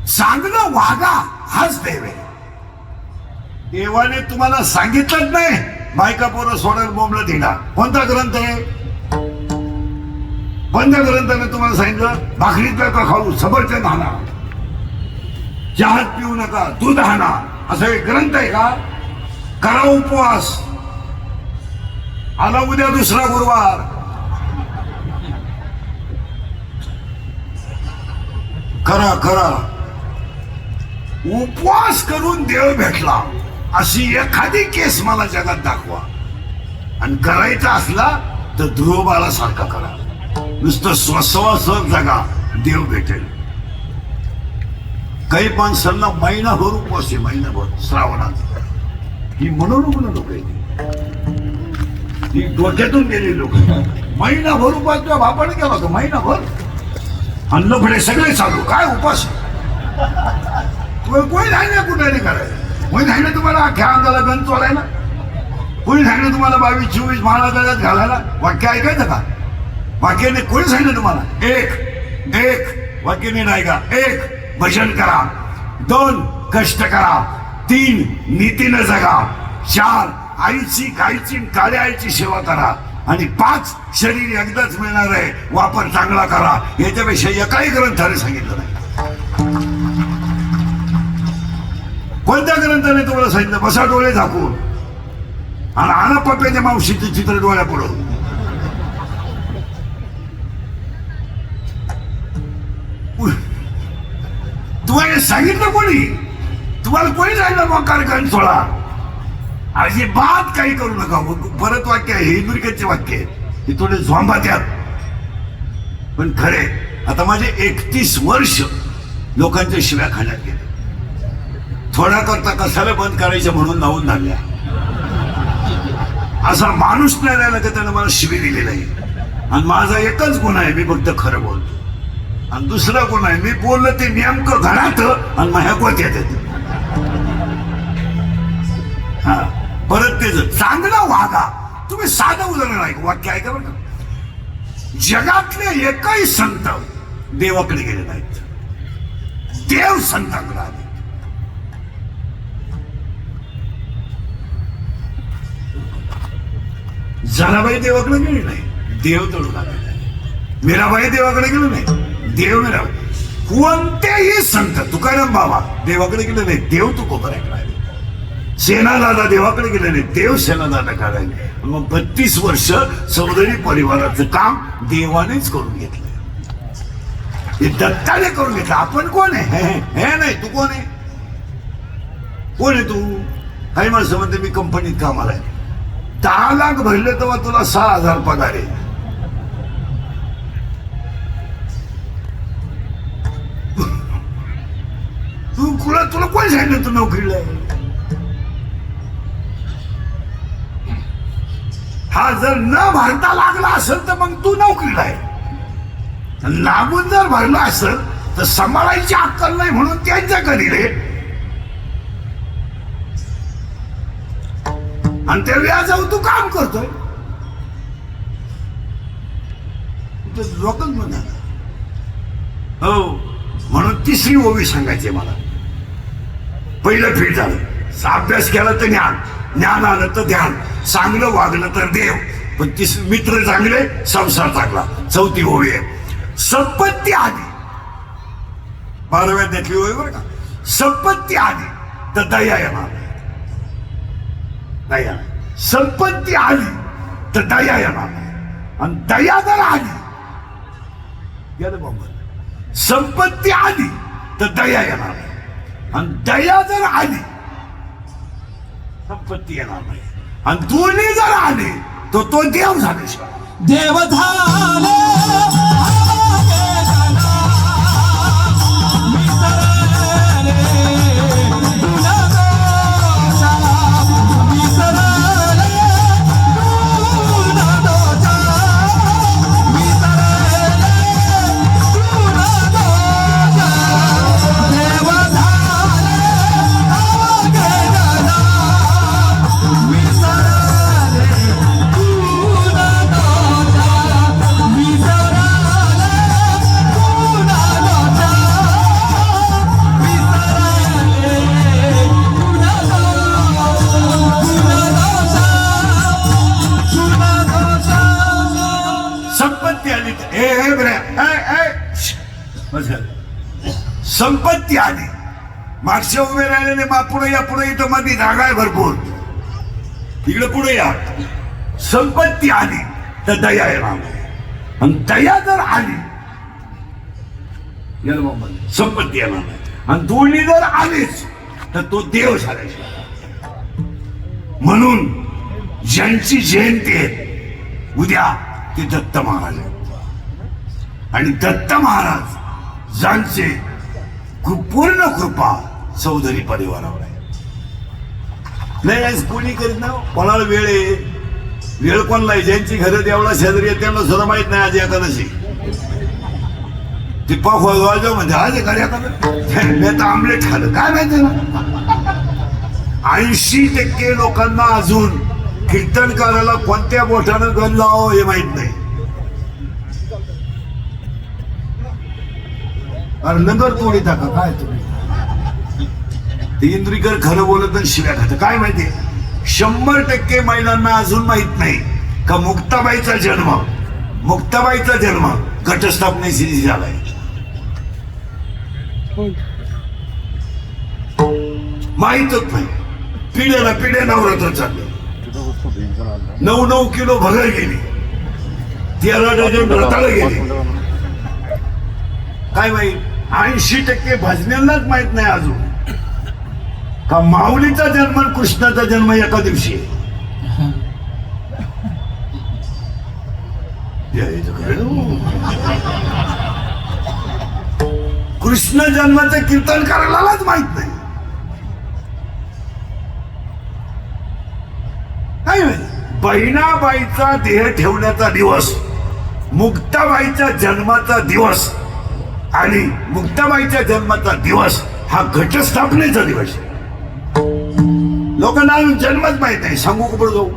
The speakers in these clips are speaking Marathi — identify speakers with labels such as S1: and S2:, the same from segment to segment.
S1: चांगलं वागा हाच देव आहे. देवाने तुम्हाला सांगितलंच नाही बायका पोरं सोडायला बोंबलं दिला. कोणता ग्रंथ आहे? कोणत्या ग्रंथाने तुम्हाला सांगितलं भाकरीत नका खाऊ, सफरचंद आणा, चहात पिऊ नका, दूध आणा, असं एक ग्रंथ आहे का? करा उपवास. आला उद्या दुसरा गुरुवार, करा करा. उपवास करून देव भेटला अशी एखादी केस मला जगात दाखवा. आणि करायचा असला तर ध्रुव बाळासारखा करा. नुसतं स्वस्वास जगा, देव भेटेल. काही माणसांना महिनाभर उपवास आहे, महिनाभर श्रावणात. ही मनोरुग्ण लोक आहेत, ही डोक्यातून गेलेली लोक. महिनाभर उपवास तुझ्या बापाने केला होता, महिनाभर. आणि लफडे सगळे चालू. काय उपास? कोणी नाही ना कुठे करायला. कोणी नाही ना तुम्हाला अख्ख्या अंगाला गंज चोरायला. कोणी नाही ना तुम्हाला 22-24 माळा गळ्यात घालायला. वाक्य ऐकायचं का? वाक्याने कोणी सांगितलं तुम्हाला? एक एक वाक्याने नाही का? 1 भजन करा, 2 कष्ट करा, 3 नीतीनं जगा, 4 आईची गायची काळ्या आईची सेवा करा, आणि 5 शरीर एकदाच मिळणार आहे, वापर चांगला करा. याच्यापेक्षा एकाही ग्रंथाने सांगितलं नाही. कोणत्या ग्रंथाने तुम्हाला सांगितलं बसा डोळे झाकून आणि आणा पप्प्याच्या मावशीचे चित्र डोळ्यापुढं? तुम्हाला सांगितलं कोणी? तुम्हाला कोणी सांगितलं मग कारखान सोडा? अजिबात काही करू नका. परत वाक्य आहे, हिंदुर्केचे वाक्य आहे, हे थोडे झोंबात यात पण खरे. आता माझे 31 वर्ष लोकांच्या शिव्या खाण्यात गेले. थोडा करता कशाला बंद करायचं म्हणून लावून झाल्या. असा माणूस नाही राहिला की त्यानं मला शिवी दिली नाही. आणि माझा एकच गुण आहे, मी फक्त खरं बोलतो. आणि दुसरा गुण आहे, मी बोललं ते नेमकं घरात आणि माझ्या गोत्यात येत. हा, परत तेच चांगलं वागा. तुम्ही साधं उदाहरण ऐक, वाक्य ऐका बरं का. जगातले एकही संत देवाकडे गेले नाहीत, देव संतांकडे आले. जनाबाई देवाकडे गेली नाही, देव तळून आले. मीराबाई देवाकडे गेलो नाही, देव मीराबाई. कोणतेही संत, तुकाराम बाबा देवाकडे गेले नाही, देव तुकोबराकडे आले. सेनादादा देवाकडे गेले नाही, देव सेनादादाकडे आले. मग 32 वर्ष चौधरी परिवाराचं काम देवानेच करून घेतलं. हे दत्ताने करून घेतलं. आपण कोण आहे? हे नाही. तू कोण आहे? कोण आहे तू? काही माणसं म्हणते मी कंपनीत कामाला आहे. 10 लाख भरले तेव्हा तुला 6,000 पगार आहे. तुला कोण सांगितलं तू नोकरीला आहे? हा जर न भरता लागला असेल तर मग तू नोकरीला आहे. लागून जर भरला असेल तर सांभाळायची अक्कल नाही म्हणून त्यांच्या घरी रे. आणि त्या व्याजावर तू काम करतोय. लोकच म्हणा हो. म्हणून 3री ओवी सांगायची मला. पहिलं फिट झालं, अभ्यास केला तर ज्ञान, ज्ञान आलं तर ध्यान, चांगलं वागलं तर देव, पण मित्र चांगले संसार चांगला. 4थी ओवी आहे, संपत्ती आली. 12व्या त्यातली ओवी बरं का. संपत्ती आली तर दया येणार. दया, संपत्ती आली तर दया येणार. आणि दया जर आली, गेलं बाबा. संपत्ती आली तर दया येणार, आणि दया जर आली संपत्ती येणार नाही. आणि दोन्ही जर आले तर तो देव झाल्याशिवाय.
S2: देव झाले
S1: संपत्ती आली, मागच्या उभे राहिलेले पुढे या, पुढे इथं मध्ये जागा आहे भरपूर, इकडे पुढे या. संपत्ती आली तर दया येणार नाही, आणि दया जर आली संपत्ती येणार नाही, आणि दोन्ही जर आलीच तर तो देव झाल्याशिवाय. म्हणून ज्यांची जयंती आहे उद्या ते दत्त महाराज आहेत, आणि दत्त महाराज ज्यांचे पूर्ण कृपा चौधरी परिवारावर आहे. नाही आज कोणी करीत ना, कोणाला वेळ आहे, वेळ कोणाला आहे, ज्यांची घरं देवळा शेजारी आहे त्यांना सुद्धा माहित नाही आज एकादशी. ते पाखवाजो म्हणजे आज एखाद्या आमलेट खाल्लं काय माहिती ना. 80% लोकांना अजून कीर्तनकाराला कोणत्या बोटानं गण लावावं हे माहित नाही. अरे नगर तोडी टाका काय तुम्ही, ते इंद्रिकर खरं बोलत आणि शिव्या खात काय माहितीये. 100% महिलांना अजून माहित नाही का मुक्ताबाईचा जन्म घटस्थापनेशी झालाय. माहितच नाही. पिढ्या नवरात्र चालले, 9 किलो भगर गेली, 13 डझन व्रताला गेली. काय माहित. 80% भजन्यांनाच माहित नाही अजून का माऊलीचा जन्म कृष्णाचा जन्म एका दिवशी आहे. कृष्ण जन्माचं कीर्तन करायलाच माहित नाही. काय माहित. बहिणाबाईचा देह ठेवण्याचा दिवस, मुक्ताबाईच्या जन्माचा दिवस आणि मुक्ताबाईच्या जन्माचा दिवस हा घटस्थापनेचा दिवस. लोकांना जन्मच माहित नाही. सांगू कुठं जाऊ,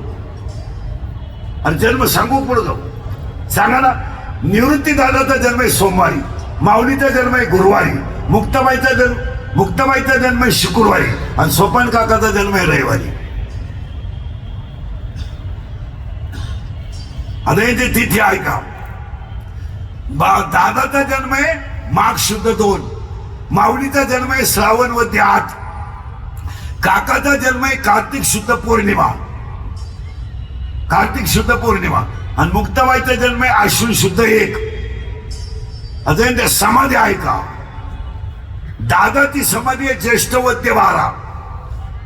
S1: अरे जन्म सांगू कुठं जाऊ, सांगा ना. निवृत्ती दादाचा जन्म आहे सोमवारी, माऊलीचा जन्म आहे गुरुवारी, मुक्ताबाईचा जन्म आहे शुक्रवारी, आणि सोपान काकाचा जन्म आहे रविवारी. आता येते तिथी ऐका. दादाचा जन्म आहे माघ शुद्ध 2, माऊलीचा जन्म आहे श्रावण वद्य 8, काकाचा जन्म आहे कार्तिक शुद्ध पौर्णिमा, आणि मुक्ताबाईचा जन्म आहे आश्विन शुद्ध 1. अजून त्या समाधी ऐका. दादाची समाधी आहे ज्येष्ठ वद्य 12,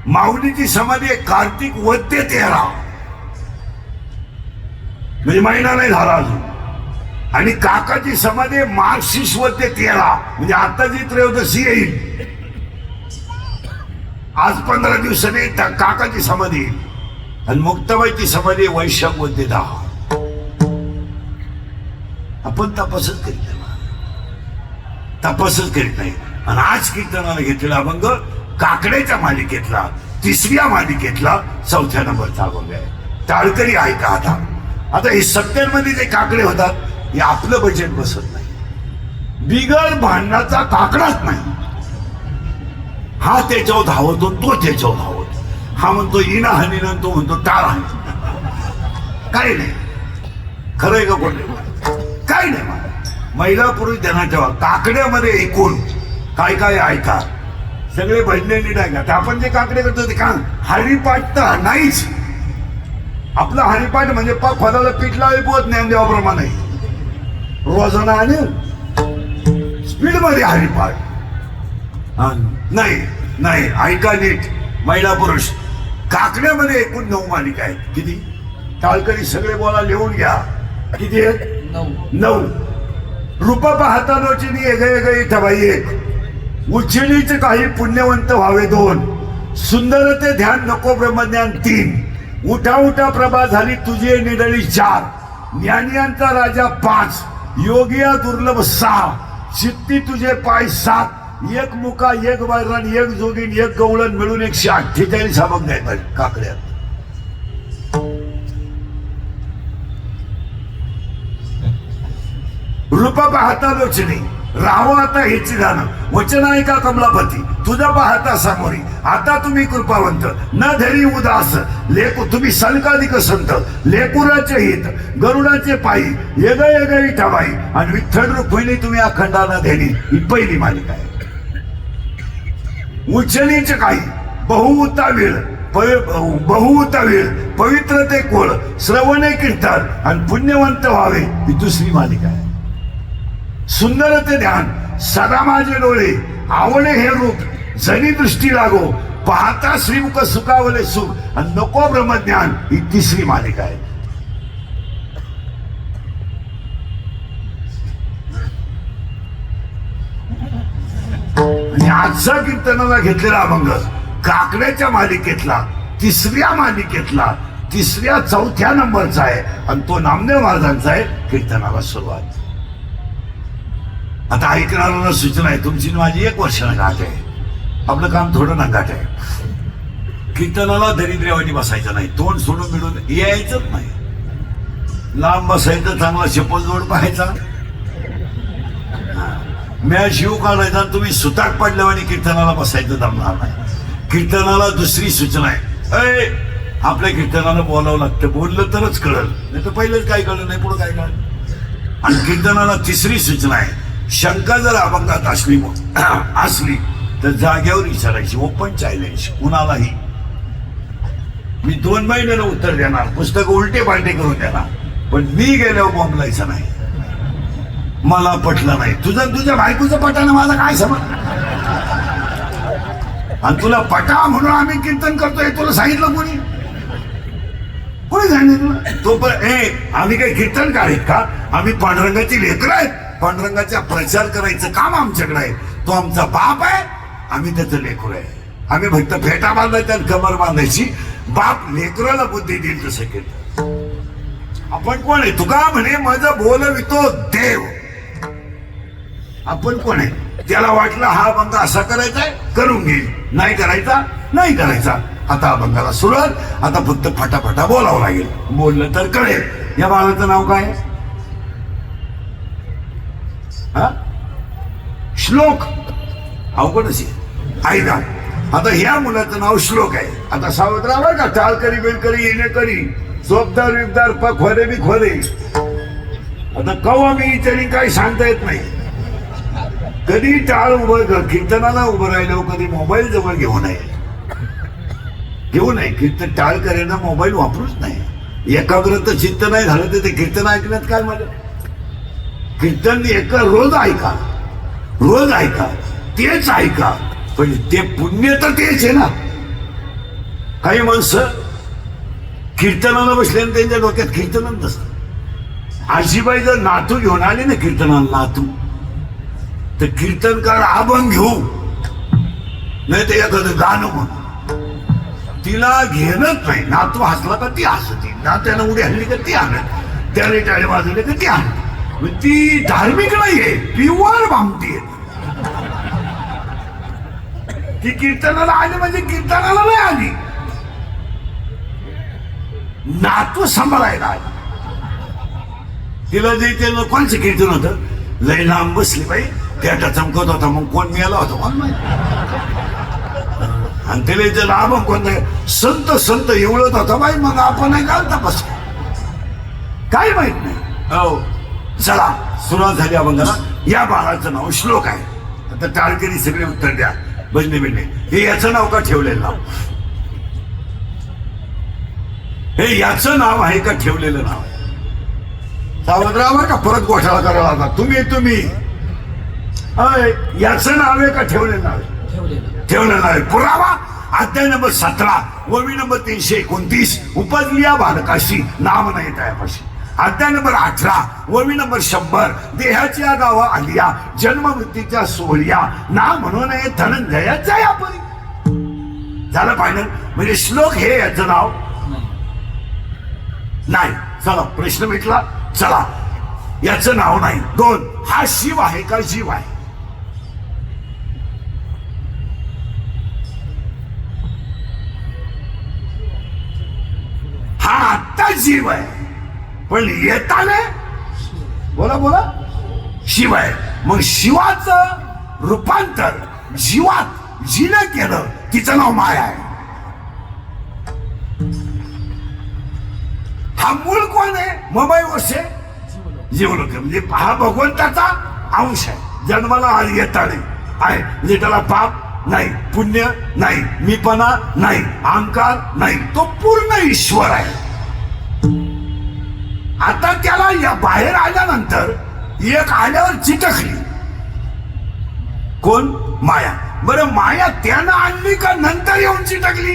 S1: माऊलीची समाधी आहे कार्तिक वद्य 13, म्हणजे महिना नाही झाला अजून. आणि काकाची समाधी मार्गशीर्ष वद्य 13, म्हणजे आता जी त्रयोदशी येईल आज 15 दिवसांनी काकाची समाधी येईल. आणि मुक्ताबाईची समाधी वैशाख वद्य 10. आपण तपासच करीत नाही. आणि आज कीर्तनाला घेतलेला अभंग काकड्याच्या मालिकेतला 3ऱ्या मालिकेतला 4थ्या नंबरचा अभंग आहे. टाळकरी ऐका. आता हे 70मध्ये जे काकडे होतात हे आपलं बजेट बसत नाही. बिगर भांडणाचा काकडाच नाही. हा त्याच्यावर धावतो, तो त्याच्यावर धावतो. हा म्हणतो इना हानी, तो म्हणतो टाळ हानी. काय नाही. खरंय का कोण काय नाही. महिला पुरुष ध्यानात ठेवा. काकड्यामध्ये एकूण काय काय ऐका. सगळे भजने नीट ऐका. आपण जे काकडे करतो ते का हरिपाठ तर नाहीच. आपला हरिपाठ म्हणजे फळाला पीठ लावे पोत ज्ञानदेवाप्रमाणे रोजाना आणि स्पीड मध्ये हरिपाठ नाही. ऐका नीट महिला पुरुष. काकड्यामध्ये एकूण 9 मालिका आहेत. किती टाळकरी सगळे बोला, लिहून घ्या. किती आहेत? 9. रूप पाहता लोचिनी एगळे ठबाई 1, उच्चिणीचे काही पुण्यवंत व्हावे 2, सुंदरते ध्यान नको ब्रह्मज्ञान 3, उठा प्रभा झाली तुझे निडळी 4, ज्ञानियांचा राजा 5, योगिया दुर्लभ 6, चित्ती तुझे पाय 7, 1 मुका 1 बैरण 1 जोगीन 1 गवळण मिळून 148 अभंग आहेत काकड्यात. रूप पाहता लोचनी राहावं आता हेची जाणं, वचन ऐका कमलापती तुझा पाहता सामोरी. आता तुम्ही कृपावंत न धरी उदास, लेकू तुम्ही सनकाधिक संत, लेकुराचे हित गरुडाचे पायी येगळी ठवाई, आणि विठ्ठल रुक्मिणी तुम्ही अखंडाला देणी. ही पहिली मालिका आहे. उच्चनीच काही बहुता वेळ बहुता वेळ पवित्र ते कोळ श्रवणे कीर्तन आणि पुण्यवंत व्हावे ही दुसरी मालिका आहे. सुंदर ते ध्यान सदा माझे डोळे आवडे हे रूप जनी दृष्टी लागो पाहता श्रीमुख सुखावले सुख आणि नको ब्रह्मज्ञान ही तिसरी मालिका आहे. आणि आजचा कीर्तनाला घेतलेला अभंग काकड्याच्या मालिकेतला तिसऱ्या चौथ्या नंबरचा आहे आणि तो नामदेव महाराजांचा आहे. कीर्तनाला सुरुवात. आता ऐकणाऱ्यांना सूचना आहे, तुमची माझी 1 वर्षानं गाठ आहे. आपलं काम थोडं नंगाट आहे. कीर्तनाला दरिद्र्यावानी बसायचं नाही, तोंड सोडून मिळून यायचंच नाही. लांब बसायचं, चांगला चप्पल जोड पाहायचा, म्या शिव काढायचा. तुम्ही सुताक पडल्यावानी कीर्तनाला बसायचं जमणार नाही. कीर्तनाला दुसरी सूचना आहे, आपल्या कीर्तनाला बोलावं लागतं, बोललं तरच कळलं, नाही तर पहिलेच काय कळलं नाही, पुढं काय कळलं. आणि कीर्तनाला तिसरी सूचना आहे, शंका जर अभंगात असली तर जाग्यावर विचारायची, ओपन चॅलेंज कुणालाही. मी 2 महिन्याला उत्तर देणार, पुस्तक उलटे पालटे करून देणार, पण मी गेल्यावर बोंबलायचं नाही. मला पटलं नाही, तुझ्या बायकोचं पटानं माझा काय समज. आणि तुला पटा म्हणून आम्ही कीर्तन करतोय, तुला सांगितलं कोणी सांगितलं. तो पण आम्ही काही कीर्तनकार आहेत का? आम्ही पांडुरंगाची लेकरं आहेत. पांडुरंगाचा प्रचार करायचं काम आमच्याकडे आहे. तो आमचा बाप आहे, आम्ही त्याचं लेकरू आहे. आम्ही फक्त फेटा बांधायचा आणि कमर बांधायची. बाप लेकराला बुद्धी देईल तसं केलं. आपण कोण आहे? तुका म्हणे माझं बोलवितो देव. आपण कोण आहे? त्याला वाटलं हा अभंग असा करायचाय, करून घेईल. नाही करायचा, नाही करायचा. आता अभंगाला सुरुवात. आता फक्त फटाफटा बोलावं लागेल, बोललं तर कळेल. या बाळाचं नाव काय? श्लोक. अवघडच आहे ऐका. आता ह्या मुलाचं नाव श्लोक आहे. आता सावध राहा बरं का, टाळकरी बेलकरी येणेकरी चोपदार विकदार पखोरे बी खोरे. आता कवा मी इतरी काही सांगता येत नाही. कधी टाळ उभं कीर्तनाला उभं राहिलं, कधी मोबाईल जवळ घेऊ नये. कीर्तन टाळ करायला मोबाईल वापरूच नाही. एकाग्रता चित्त नाही झालं तर ते कीर्तन ऐकण्यात काय मला. कीर्तन रोज ऐका, तेच ऐका, पण ते पुण्य तर तेच आहे ना. काही माणसं कीर्तनाला बसल्याने त्यांच्या डोक्यात कीर्तनच नसतं. आजीबाई जर नातू घेऊन आली ना कीर्तनाला, नातू, तर कीर्तनकार अभंग घेऊ नाही तर एखादं गाणं म्हणू. तिला घेणंच नाही. नातू हसला का ती हसती, नात्यानं उडी हल्ली का ती आणत, त्याने टाळे वाजवले का ती आणत. ती धार्मिक नाहीये, प्युअर भामटी आहे. ती कीर्तनाला आली म्हणजे कीर्तनाला नाही आली, नातू सांभाळायला आली. तिला जे ते कोणचं कीर्तन होतं, लय लांब बसली बाई, पेटा चमकत होता, मग कोण मिळाला होता कोण माहिती. आणि त्याला जे लाभ कोणतं संत एवढत होता बाई, मग आपण नाही घालता बस काय माहित नाही. हो चला सुरुवात झाली अभंगाला. या बाळाचं नाव श्लोक आहे. आता टाळकरी सगळे उत्तर द्या, बजने बिजने. हे याचं नाव का ठेवलेलं नाव? हे याचं नाव आहे का ठेवलेलं नाव? सावधराव का परत गोठाळा करायला लागला. तुम्ही याचं नाव आहे का ठेवलेलं नाव? ठेवलेलं नाव आहे. पुरावा अध्याय नंबर 17 ववी नंबर 329 उपजलिया बालकाशी नाम नाही त्यापाशी. अध्याय नंबर 18 ववी नंबर 100 देहाच्या गावा आलिया जन्म मृत्यूच्या सोहळ्या ना म्हणून धनंजयाच्या या परी. झालं फायनल. म्हणजे श्लोक हे याचं नाव नाही. चला प्रश्न मिटला. चला याचं नाव नाही. 2 हा शिव आहे का जीव आहे? हा आत्ता जीव आहे, पण येताना बोला शिव आहे. मग शिवाचं रूपांतर जीवात जिने केलं, तिचं नाव माया आहे. हा मूळ कोण आहे? मबाई वर्षे जीवलोक, म्हणजे हा भगवंताचा अंश आहे. जन्माला आज येताना आहे, म्हणजे त्याला पाप नाही, पुण्य नाही, मीपणा नाही, अहंकार नाही, तो पूर्ण ईश्वर आहे. आता त्याला या बाहेर आल्यानंतर एक आल्यावर चिटकली. कोण? माया. बरं, माया त्यानं आणली का नंतर येऊन चिटकली?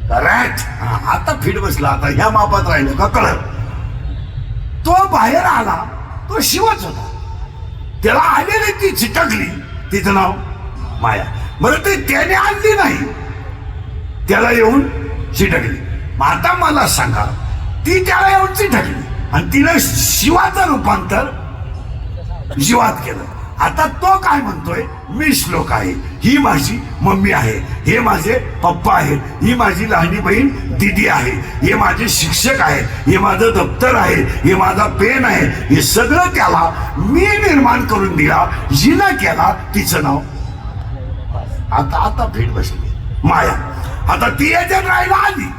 S1: करेक्ट. आता फिट बसला. आता ह्या मापात राहिलं का कळत? तो बाहेर आला, तो शिवच होता. त्याला आलेली ती चिटकली, तिचं नाव माया. बरं, ते त्याने आणली नाही, त्याला येऊन चिटकली. आता मला सांगा, ती त्याला येऊन चिटकली आणि तिने शिवाचं रूपांतर जीवात केलं. आता तो काय म्हणतोय? मी श्लोक आहे, ही माझी मम्मी आहे, हे माझे पप्पा आहेत, ही माझी लहानी बहीण दिदी आहे, हे माझे शिक्षक आहेत, हे माझं दप्तर आहे, हे माझा पेन आहे. हे सगळं त्याला मी निर्माण करून दिला, जिनं केला, तिचं नाव. आता भेट बसली माया. आता ती याच्यात राहायला आली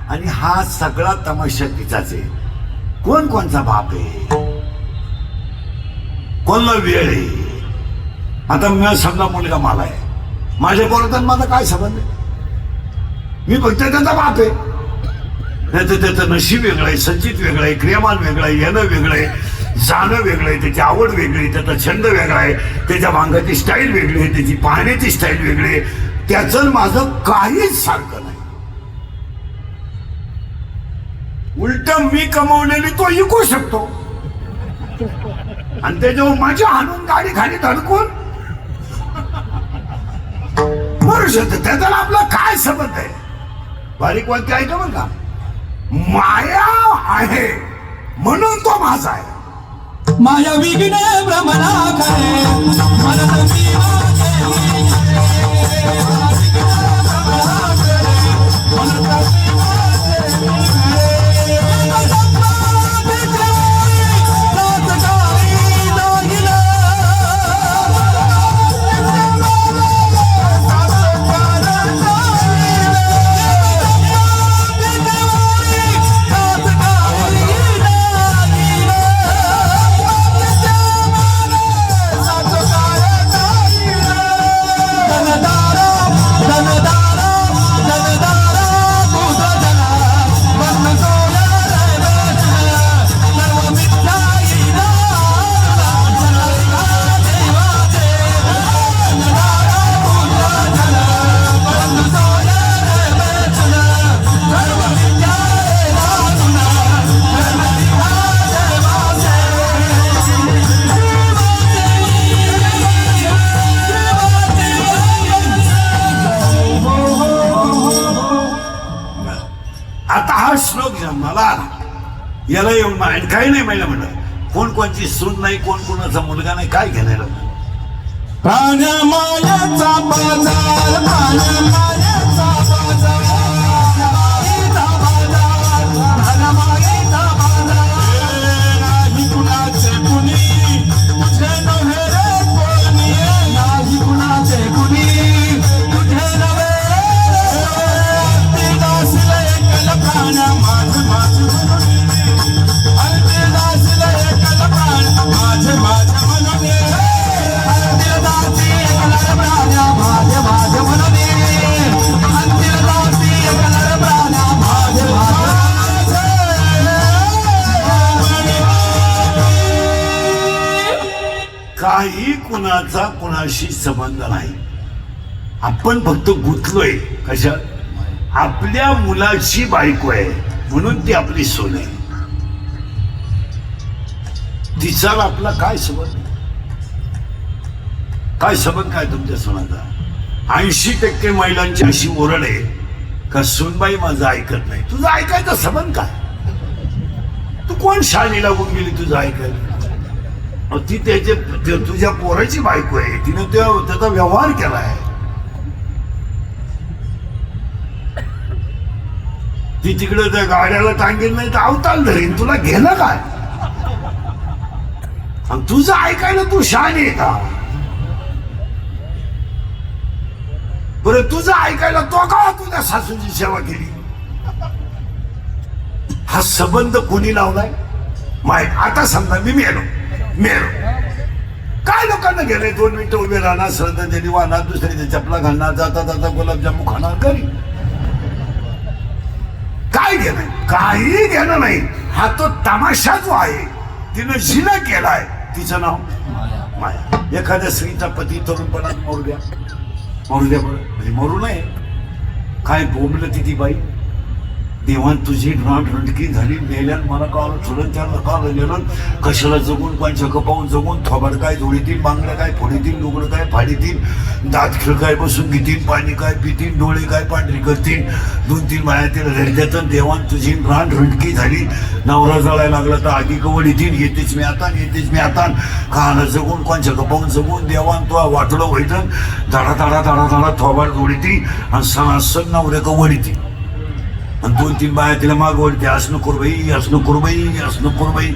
S1: आणि हा सगळा तमाशा तिचाच आहे. कोणचा बाप आहे, कोणला वेळ आहे. आता मी समजा मुलगा मला आहे, माझ्या बरोबर माझा काय संबंध आहे? मी फक्त त्याचा बाप आहे. नाही तर त्याचं नशीब वेगळं आहे, संचित वेगळं आहे, क्रियामान वेगळं आहे, येणं वेगळं आहे, जाणं वेगळं आहे, त्याची आवड वेगळी आहे, त्याचा छंद वेगळा आहे, त्याच्या मांगाची स्टाईल वेगळी आहे, त्याची पाहण्याची स्टाईल वेगळी आहे. त्याचं माझं काहीच सारखं नाही. उलट मी कमवलेली तो विकू शकतो आणि त्याच्यावर माझ्या हाणून गाडी खाली धडकून मरू शकतो. त्याचा आपला काय संबंध आहे? बारीक कोणती आहे का बरं का? माया आहे म्हणून तो माझा आहे.
S2: माया विघ्न भ्रमणाखरे मन
S1: याला येऊन माहिती काही नाही माहिती म्हणलं. कोणची सून नाही, कोणाचा मुलगा नाही, काय घेणार?
S2: प्राणमायाचा बाजार, प्राणमायाचा बाजार, नाही कुणाचे कुणी तुझे नव्हे रे कोणी, नाही कुणाचे कुणी तुझे नव्हे रे. दासले एकल प्राण माझ माझ
S1: काही कुणाचा कुणाशी संबंध नाही. आपण फक्त गुंतलोय कशात? आपल्या मुलाची बायको आहे म्हणून ती आपली सोन आहे. तिचा आपला काय संबंध? काय संबंध काय तुमच्या सोनाचा? 80% महिलांची अशी ओरड आहे का सुनबाई माझं ऐकत नाही. तुझं ऐकायचा संबंध काय? तू कोण शाळेला लागून गेली तुझं ऐकायला? ती तुझ्या पोराची बायको आहे, तिने त्याचा व्यवहार केलाय. ती तिकडे त्या गाड्याला टांगेल नाही तर अवताल धरीन. तुला घेणं काय? आणि तुझं ऐकायला तू शहाणी आहे का? बरं, तुझं ऐकायला तो का तुझ्या सासूची सेवा केली? हा संबंध कोणी लावलाय माहित? आता समजा मी मेलो, काय लोकांना गेले 2 मिनिटं उभे राहणार, श्रद्धांजली वाहणार, दुसऱ्याच्या चपला घालणार, जाता जाता गुलाबजामू खाणार घरी. काय घेणं, काही घेणं नाही. हा तो तमाशा जो आहे तिनं जिना केलाय, तिचं नाव माया. एखाद्या स्त्रीचा पती तरुणपणात मरू द्या बरं, म्हणजे मरू नये. काय बोंबलं ती बाई, देवान तुझी रंडकी झाली मेल्यान मला कावलं चुलन त्याला कावलं गेलं. कशाला जगून पंचक पाहून जगून थोबाड काय जोडीतील, बांगड्या काय फोडीतील, लुगडं काय फाडीतील, दात खिळ काय बसून घेतील, पाणी काय पितील, डोळे काय पांढरी करतील, 2-3 मायातील हृदयातून देवान तुझी रंडकी झाली. नवरा जळायला लागला तर आधी कवडीतील, येतेच मी आता काना जगून पंचक पाहून जगून देवान तो वाटलं व्हायचं. धडा थोबाड जोडीतील आणि सणासण नवऱ्या कवडीतील. आणि 2-3 बाया तिला मागवडते, असं करू बाई.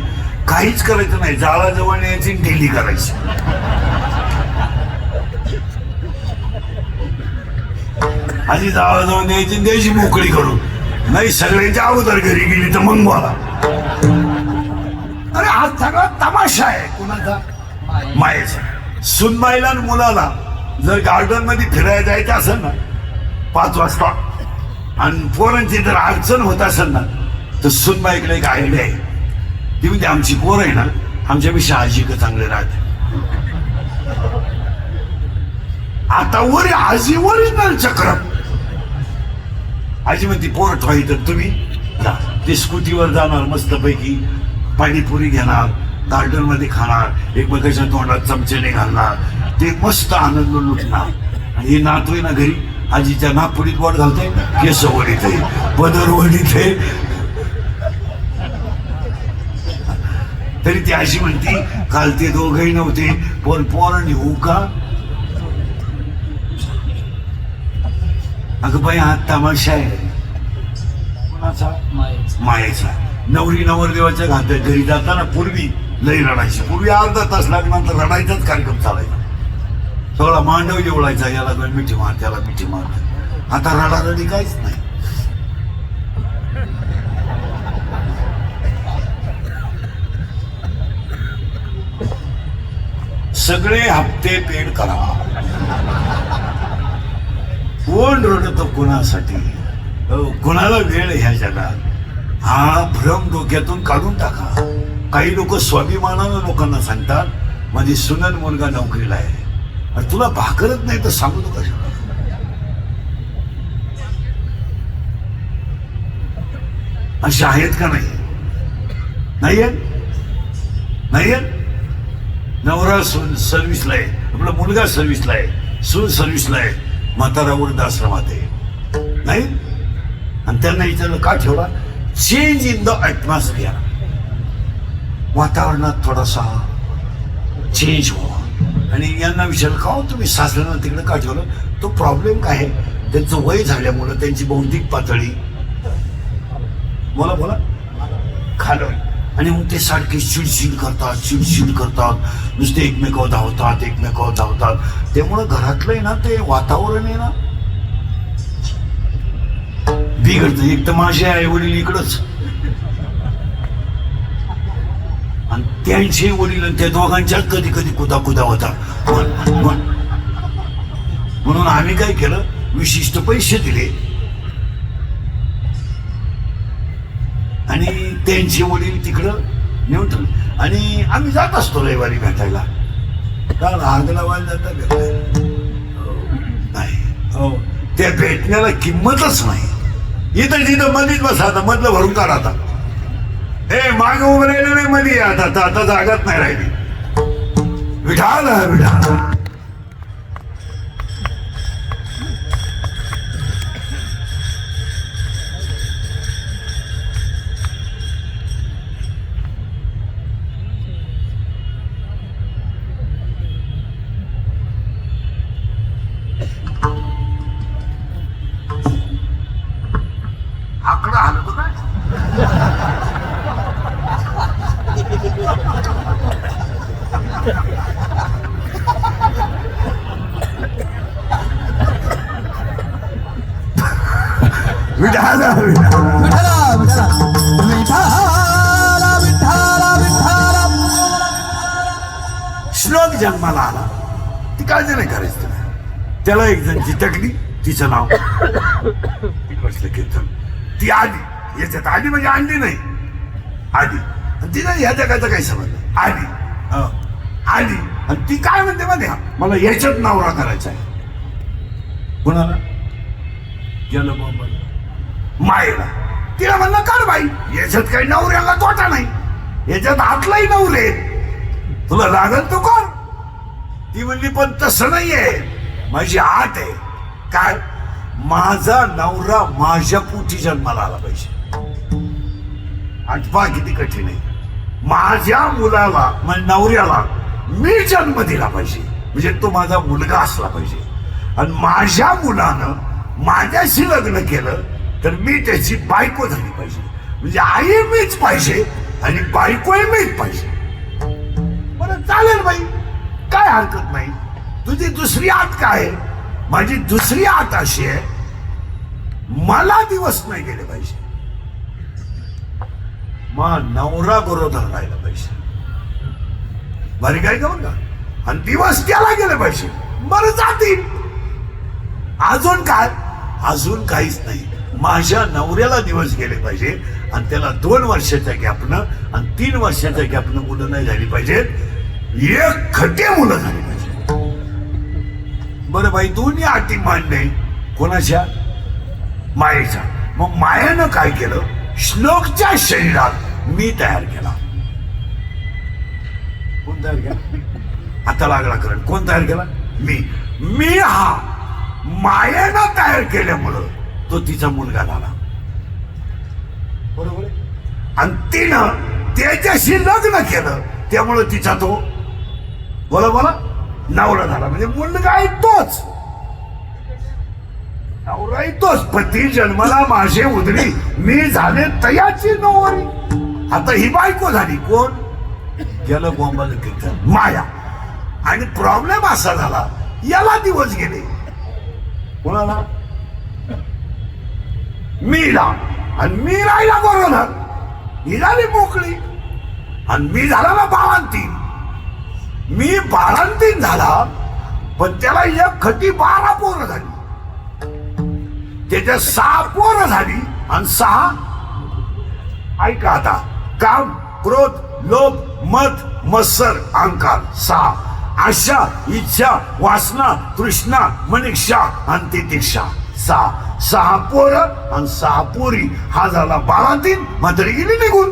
S1: काहीच करायचं नाही, जाळा जवळ न्यायची, डेली करायची. आधी जाळा जवळ न्यायची, द्यायची मोकळी करून. नाही सगळ्यांच्या अगोदर घरी गेली तर मग बोला. अरे हा सगळा तमाशा आहे कुणाचा, मायेचा. सुनबाईला आणि मुलाला जर गार्डन मध्ये फिरायला जायचं असेल ना 5 वाजता आणि पोरांची जर अडचण होत असेल ना, तर सुनबाईकडे एक आयडिया आहे. ती म्हणजे आमची पोर आहे ना, आमच्यापेक्षा आजी का चांगले राहते. आता आजी ओरिजिनल चक्र. आजी म्हणते पोर ठेवाई तर तुम्ही ते स्कूटीवर जाणार, मस्तपैकी पाणीपुरी घेणार, गार्डन मध्ये खाणार, एकमेकाच्या तोंडात चमचेने घालणार, ते मस्त आनंद लुटणार. आणि हे नातू आहे ना घरी, आजीच्या नागपुडीत वाट घालते, केस वडीत आहे, पदर वडीत आहे. तरी ती आजी म्हणती काल ते दोघही नव्हते, पण पोरांनी होऊ का. अगं बाई हा तमाशा आहे कोणाचा, मायेचा. नवरी नवरदेवाच्या घातात घरी जाताना पूर्वी लई रडायची. पूर्वी अर्धा तास लागल्यानंतर रडायचाच कार्यक्रम चालायचा. सगळा मांडव जेवळायचा, याला मिठी मार त्याला मिठी मार. आता रडारडी काहीच नाही. सगळे हप्ते पेड करा. कोण रडतो कोणासाठी, कोणाला वेळ ह्या जगात. हा भ्रम डोक्यातून काढून टाका. काही लोक स्वाभिमानानं लोकांना सांगतात माझी सुनन मुलगा नोकरीला आहे, आणि तुला भाकरत नाही तर सांगू तू कशा. अशा आहेत का नाही आहेत. नवरा सर्व्हिसला आहे, आपला मुलगा सर्व्हिसला आहे, सून सर्व्हिसला आहे, म्हातारा वृद्धाश्रमात आहे नाही. आणि त्यांना विचारलं का ठेवला, चेंज इन द ॲटमॉस्फिअर. वातावरणात थोडासा चेंज व्हावा. आणि यांना विचारलं का तुम्ही सासऱ्यांना तिकडे का ठेवलं, तो प्रॉब्लेम काय आहे, त्यांचं वय झाल्यामुळं त्यांची बौद्धिक पातळी बोला खालवली. आणि मग ते सारखे चिडचिड करतात, नुसते एकमेकावर धावतात. त्यामुळं घरातलं आहे ना ते वातावरण आहे ना बिघडतं. एक तर माझे आई वडील इकडंच आणि त्यांचे वडील आणि त्या दोघांच्यात कधी कुदा होता. म्हणून आम्ही काय केलं, विशिष्ट पैसे दिले आणि त्यांचे वडील तिकडं नेऊन ठेवले. आणि आम्ही जात असतो रविवारी भेटायला. कारण आगला वाला जाता नाही, त्या भेटण्याला किंमतच नाही. इथं जिथं मधीच बसा, आता मधलं भरून काढा. आता हे माग उभं राहिलं नाही मध्ये, आता जागाच नाही राहिली. विठाल आकडा हलतो काय. विठाला श्लोक जन्माला आला ती काळजी नाही करायची तुला. त्याला एक जण चिटकली, तिचं नाव बसलं कीर्तन. ती आली, याच्यात आली म्हणजे आणली नाही, आली. आणि तिला ह्या जगाचं काही समजलं, आली आली आणि ती काय म्हणते मध्ये, मला याच्यात नवरा करायचा आहे. कुणाला? गेलं बाबा मायेला. तिला म्हणलं कर बाई, याच्यात काही नवऱ्याला तोटा नाही, याच्यात हातलाही नवरे, तुला लागल तो कर. ती म्हणली पण तसं नाहीये, माझी आट आहे. काय? माझा नवरा माझ्या पोटी जन्माला आला पाहिजे. आठवा किती कठीण आहे. माझ्या मुलाला म्हणजे नवऱ्याला मी जन्म दिला पाहिजे, म्हणजे तो माझा मुलगा असला पाहिजे. आणि माझ्या मुलानं माझ्याशी लग्न केलं तर मी त्याची बायको झाली पाहिजे, म्हणजे आई मीच पाहिजे आणि बायकोही मीच पाहिजे. बरं चालेल बाई, काय हरकत नाही. तुझी दुसरी आट काय? माझी दुसरी आट अशी आहे, मला दिवस नाही गेले पाहिजे, मग नवरा बरोबर राहिला पाहिजे. बरी काय का बघा. आणि दिवस त्याला गेले पाहिजे, बरं जातील. अजून काय? अजून काहीच नाही. माझ्या नवऱ्याला दिवस गेले पाहिजे आणि त्याला 2 वर्षाच्या गॅपनं आणि 3 वर्षाच्या गॅपनं मुलं नाही झाली पाहिजेत, एक खटे मुलं झाली पाहिजे. बरं बाई, दोन्ही अटी मान्य. कोणाच्या? मायेच्या. मग मायानं काय केलं? श्लोकच्या शरीरात मी तयार केला. कोण तयार केला? आता लागला करंट. कोण तयार केला? मी हा मायानं तयार केल्यामुळं तो तिचा मुलगा झाला. बरोबर आहे. आणि तिनं त्याच्याशी लग्न केलं त्यामुळं तिचा तो बोला नवरा झाला, म्हणजे मुलगा आहे तोच, नवरा आहे तोच. पती जन्माला माझे उदरी, मी झाले तयाची नवरी. आता ही बायको झाली. कोण? गेलं बोंबाला कीर्तन, माया. आणि प्रॉब्लेम असा झाला, याला दिवस गेले. कोणाला? मीला. आणि मी राहिला बरोबर, ही झाली मोकळी. आणि मी झाला ना बाळंतीन. मी बाळंतीन झाला, पण त्याला एक खटी 12 पोरं झाली, त्याच्या 6 पोरं झाली. आणि 6 ऐका आता, काम, क्रोध, लोभ, मद, मत्सर, अहंकार. 6 आशा, इच्छा, वासना, तृष्णा, मनिक्षा आणि तितिक्षा. 6 पोरं आणि 6 पोरी. हा झाला बाळंतीन. म्हातारी गेली निघून.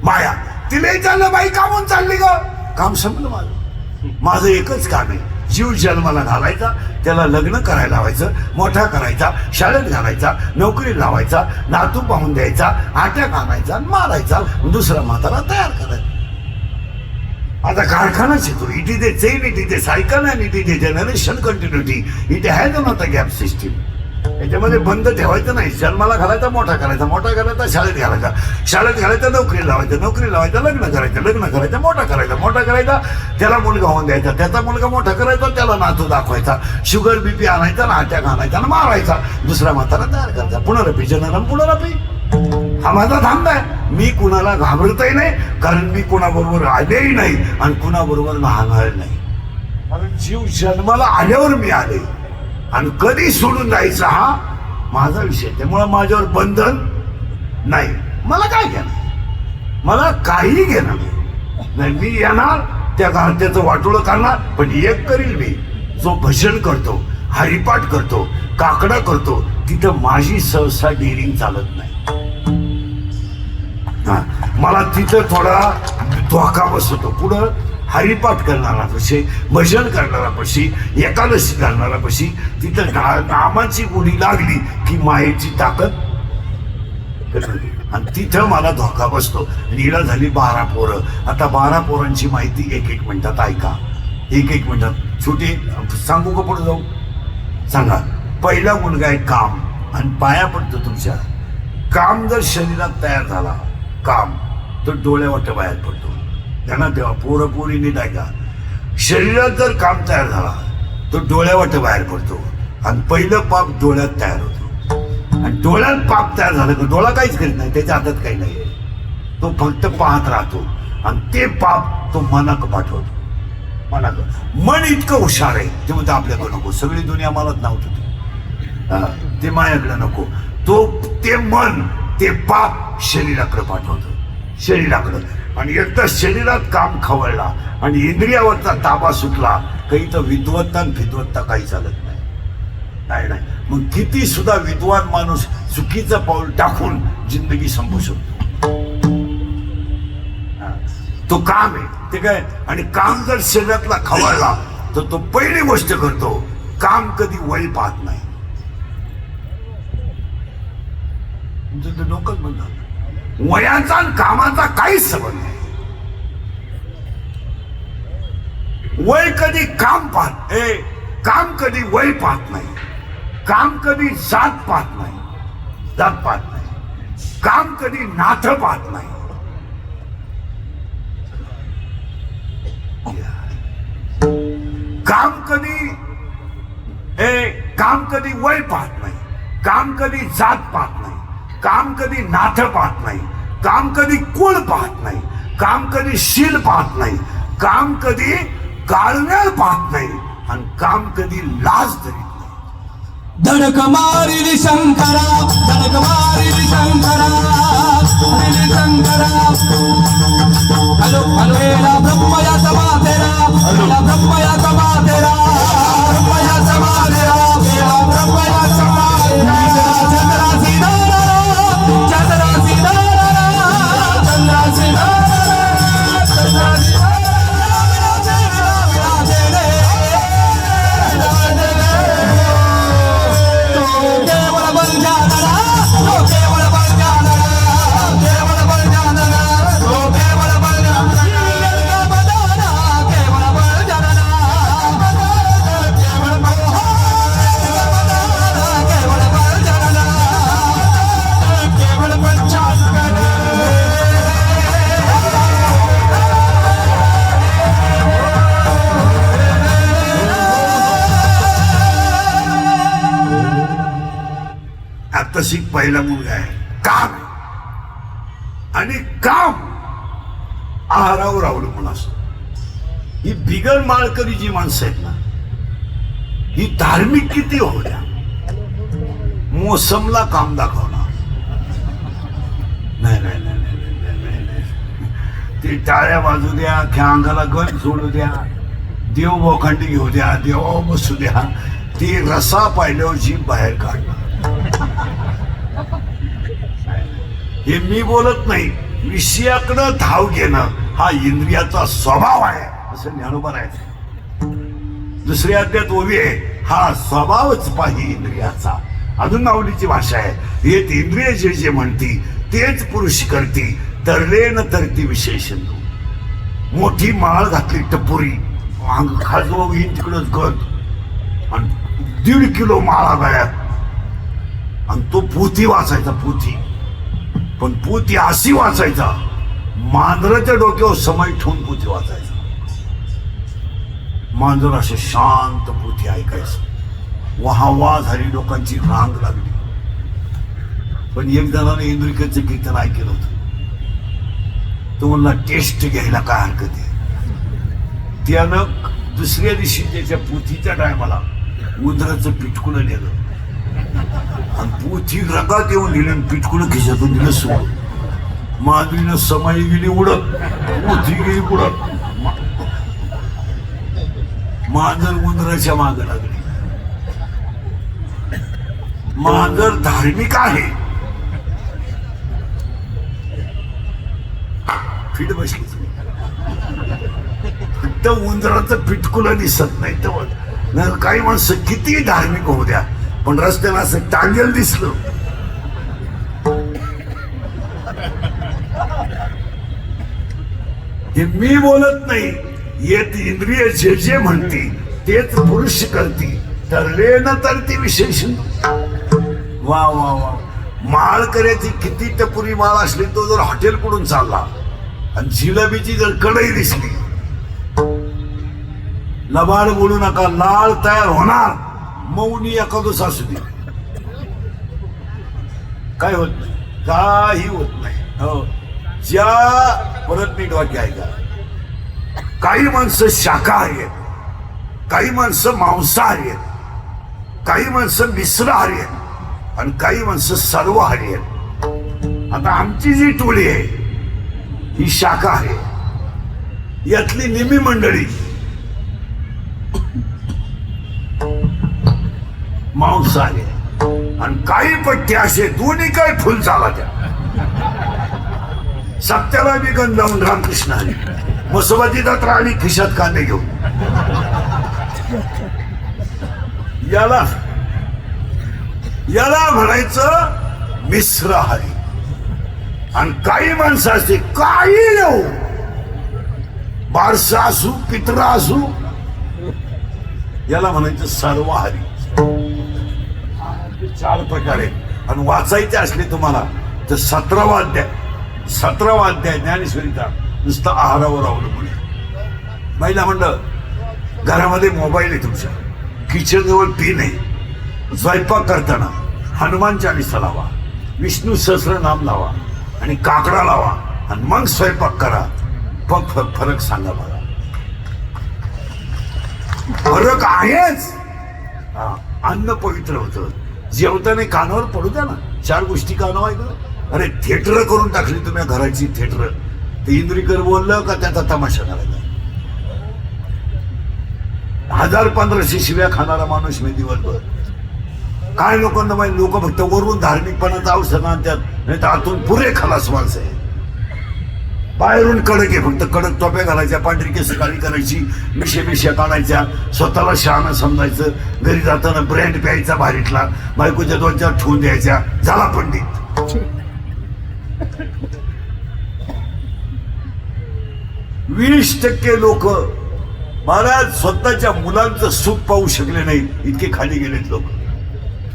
S1: माया. तिला विचारलं, बाई कामून चालली ग? काम संपलं माझं एकच काम आहे, जीव जन्माला घालायचा, त्याला लग्न करायला लावायचं, मोठा करायचा, शाळेत घालायचा, नोकरी लावायचा, नातू पाहून द्यायचा, आट्याक आणायचा, मारायचा, दुसरा म्हातारा तयार करायचा. आता कारखानाच येतो. It is a chain, it is a cycle and it is a generation continuity. It has not a gap system. याच्यामध्ये बंद ठेवायचं नाही. जन्माला घालायचा, मोठा करायचा, मोठा करायचा, शाळेत घालायचा, शाळेत घालायचा, नोकरी लावायचं, नोकरी लावायचं, लग्न करायचं, लग्न करायचं, मोठा करायचा, मोठा करायचा, त्याला मुलगा होऊन द्यायचा, त्याचा मुलगा मोठा करायचा, त्याला नातू दाखवायचा, शुगर बीपी आणायचा, अटॅक आणायचा आणि मारायचा, दुसरा म्हातारा तयार करायचा. पुनरपी जननम पुनरपी. हा माझा धंदा आहे. मी कुणाला घाबरतही नाही, कारण मी कुणाबरोबर आलेही नाही आणि कुणाबरोबर राहणार नाही. कारण जीव जन्माला आल्यावर मी आले आणि कधी सोडून जायचा हा माझा विषय. त्यामुळे माझ्यावर बंधन नाही. मला काय घेणार? मला काही घेणार नाही. मी येणार, त्या त्याचं वाटोळं करणार, पण एक करील मी, जो भजन करतो, हरिपाठ करतो, काकडा करतो, तिथं माझी सहसा डेअरिंग चालत नाही. मला तिथं थोडा धोका बसतो. पुढं हरिपाठ करणारा पशी, भजन करणारा पशी, एकादशी करणारा पशी, तिथं नामाची गुढी लागली की मायेची ताकद, आणि तिथं मला धोका बसतो. नीला झाली 12 पोरं. आता 12 पोरांची माहिती 1-1 मिनिटात ऐका. 1-1 मिनिटात छोटी सांगू का? पुढे जाऊ सांगा. पहिला मुलगा आहे काम, आणि पाया पडतो तुमच्या. काम जर शरीरात तयार झाला, काम, तो डोळ्यावाट बाहेर पडतो. त्यांना तेव्हा पोरं पोरी नीट ऐका. शरीरात जर काम तयार झाला तो डोळ्यावाट बाहेर पडतो, आणि पहिलं पाप डोळ्यात तयार होतो. आणि डोळ्यात पाप तयार झालं की डोळा काहीच करीत नाही, त्याच्या हातात काही नाही, तो फक्त पाहत राहतो. आणि ते पाप तो मनाक पाठवतो. मनाक मन इतकं हुशार आहे ते म्हणतं आपल्याकडे नको, सगळी दुनिया मलाच नाव ठेवते, ते माझ्याकडे नको. ते मन ते पाप शरीराकडे पाठवतं, शरीराकडे. आणि एकदा शरीरात काम खवळला आणि इंद्रियावरचा ताबा सुटला काही तर विद्वत्ता आणि फिद्वत्ता काही चालत नाही. नाही मग किती सुद्धा विद्वान माणूस चुकीचं पाऊल टाकून जिंदगी संपू शकतो. तो काम आहे ते काय. आणि काम जर शरीरातला खवळला तर तो पहिली गोष्ट करतो, काम कधी वय पाहत नाही. डोकंच म्हणतात वयाचा आणि कामाचा काहीच संबंध नाही. वय कधी काम पाहत काम कधी वय पाहत नाही. काम कधी जात पाहत नाही, जात पाहत नाही. काम कधी नातं पाहत नाही. काम कधी वय पाहत नाही. काम कधी जात पाहत नाही. काम कधी नातं पाहत नाही. काम कधी कुळ पाहत नाही. काम कधी शील पाहत नाही. काम कधी गाळवेळ पाहत नाही. आणि काम कधी लाज धरीत नाही.
S2: धडक मारिली शंकरा, धडक मारिली शंकरा, मारिली शंकरा. हॅलो हॅलो एला ब्रह्मयाचा मातेरा, एला ब्रह्मयाचा मातेरा, ब्रह्मयाचा मातेरा, एला ब्रह्मयाचा मातेरा. चंद्रासी दारा, चंद्रासी दारा, चंद्रासी दारा, चंद्रासी दारा.
S1: तशी पहिला मुलगा आहे काम. आणि काम आहारावर अवलंबून असतो. ही बिगर माळकरी जी माणसं आहेत ना, ही धार्मिक किती होऊ द्या, मोसमला काम दाखवणार नाही. नाही नाही नाही नाही. ती टाळ्या वाजू द्या, अख्ख्या अंगाला गण सोडू द्या, देव बोखंडी घेऊ द्या, देवा बसू द्या, ती रसा पाहिल्यावर जीभ बाहेर काढणार. हे मी बोलत नाही. विषयाकडं धाव घेणं हा इंद्रियाचा स्वभाव आहे असं ज्ञानोबा आहे. दुसऱ्या अध्यात ओवी आहे, हा स्वभावच पाही इंद्रियाचा. अजून माऊलीची भाषा आहे, येत इंद्रिय जे जे म्हणती तेच पुरुष करती, तरले न तरती विशेषण. मोठी माळ घातली टपोरी, खाजवा येईन तिकडच गत, आणि 1.5 किलो माळा गळ्यात, आणि तो पोथी वाचायचा. पोथी पण पोथी अशी वाचायचा, मांजराच्या डोक्यावर समय ठेवून पोथी वाचायचा. मांजर असे शांत पोथी ऐकायचं. वाह झाली, लोकांची रांग लागली. पण एक जणाने इंद्रिकेचं कीर्तन ऐकलं होतं. तो म्हणला टेस्ट घ्यायला काय हरकत आहे. त्यानं दुसऱ्या दिवशी त्याच्या पोथीच्या टायमाला उंदराचं पिटकुलं नेलं आणि पोथी रगात येऊन दिली आणि पिटकुलं खिशातून दिलं सोडून. माधुरीनं समाई गेली उडत, पोथी गेली उडत. मांजर उंदराच्या मागे लागली. मांजर धार्मिक आहे, फिट बसली. फक्त उंदराचं पिटकुलं दिसत नाही. तर काही माणसं किती धार्मिक होऊ द्या, पण रस्त्याला असं टांगेल दिसलं, हे मी बोलत नाही. येत इंद्रिय जे जे म्हणती तेच पुरुष करती, तरले न तरती विशेषण. वा वा वा. माळ करायची किती टपुरी माळ असली, तो जर हॉटेल कडून चालला आणि जिलेबीची जर कढई दिसली, लबाड बोलू नका, लाल तयार होणार. मौनी एखादं असू दे, काय होत नाही, काही होत नाही. हो, ज्या परत नीट वाक्य ऐका, काही माणसं शाकाहारी आहेत, काही माणसं मांसाहारी आहेत, काही माणसं मिश्राहारी आहेत आणि काही माणसं सर्वहारी आहेत. आता आमची जी टोळी आहे ही शाकाहारी आहे. यातली निम्मी मंडळी मांसाहारी आहे आणि काही पट्टे असे दोन्ही काय फुल झाला त्या सत्याला बी गण लावून रामकृष्ण हरी, मसोबाची दात्रा आणि खिशात कांदे घेऊन. याला म्हणायचं मिश्राहारी. आणि काही माणसं असते काही येऊ, बारसा असू पित्रा असू, याला म्हणायचं सर्वहारी. चार प्रकारे. आणि वाचायचे असले तुम्हाला तर 17वा अध्याय ज्ञानेश्वरीचा नुसतं आहारावर अवलंबून आहे. महिला म्हणलं घरामध्ये मोबाईल आहे तुमच्या, किचन जवळ पिन आहे, स्वयंपाक करताना हनुमान चालीसा लावा, विष्णू सहस्रनाम लावा आणि काकडा लावा आणि मग स्वयंपाक करा. फरक सांगा मला. फरक आहेच. अन्न पवित्र होतं. जेवताना कानावर पडू द्या ना, 4 गोष्टी कानावर ऐकलं. अरे थिएटर करून टाकली तुम्ही घराची थिएटर. ते इंद्रिकर बोललं का त्याचा तमाशा करायचा. 1000-1500 शिव्या खाणारा माणूस मी दिवसभर. काय लोकांना माहिती, लोक फक्त वरून धार्मिकपणाचं औषध आणतात, नाही तर आतून पुरे खलास माणसं आहे. बाहेरून कडक आहे, फक्त कडक टोप्या घालायच्या, पांढरी केस काळी करायची, मिशा काढायच्या, स्वतःला शहाणं समजायचं, घरी जाताना ब्रँड प्यायचा भारीतला, बायकोच्या 2-4 ठेवून द्यायच्या, झाला पंडित. 20% लोक महाराज स्वतःच्या मुलांचं सुख पाहू शकले नाही, इतके खाली गेलेत लोक.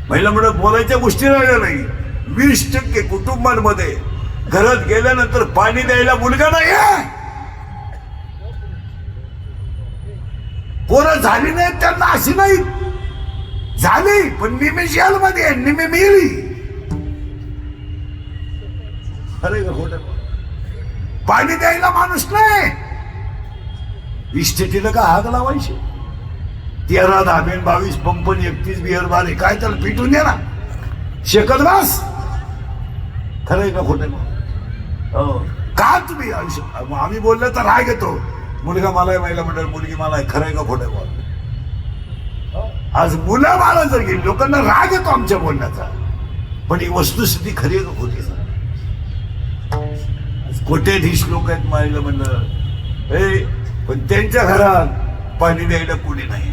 S1: महिला म्हणत बोलायच्या गोष्टी राहिल्या नाही. 20% कुटुंबांमध्ये घरात गेल्यानंतर पाणी द्यायला मुलगा नाही. पोरं झाली नाहीत त्यांना, अशी नाही झाली, पण निम्मी जेलमध्ये, निम्मी मेली. अरे खोट. पाणी द्यायला माणूस नाही. इस्टेटीला का हाक लावायचे. 13 धाबेन 22 पंपन 31 बिअर बारे, काय त्याला पिटून द्या ना, शेकत बस. खरंय का खोटं? का तुम्ही आम्ही बोललं तर राग येतो. मुलगा मला आहे, महिला मंडळ मुलगी मला आहे. खरंय का खोटं? आज मुलं मला जर गेली, लोकांना राग येतो आमच्या बोलण्याचा. पण ही वस्तुस्थिती खरी आहे का खोटी? कोट्याधीश लोक आहेत महिला मंडळ, पण त्यांच्या घरात पाणी द्यायला कोणी नाही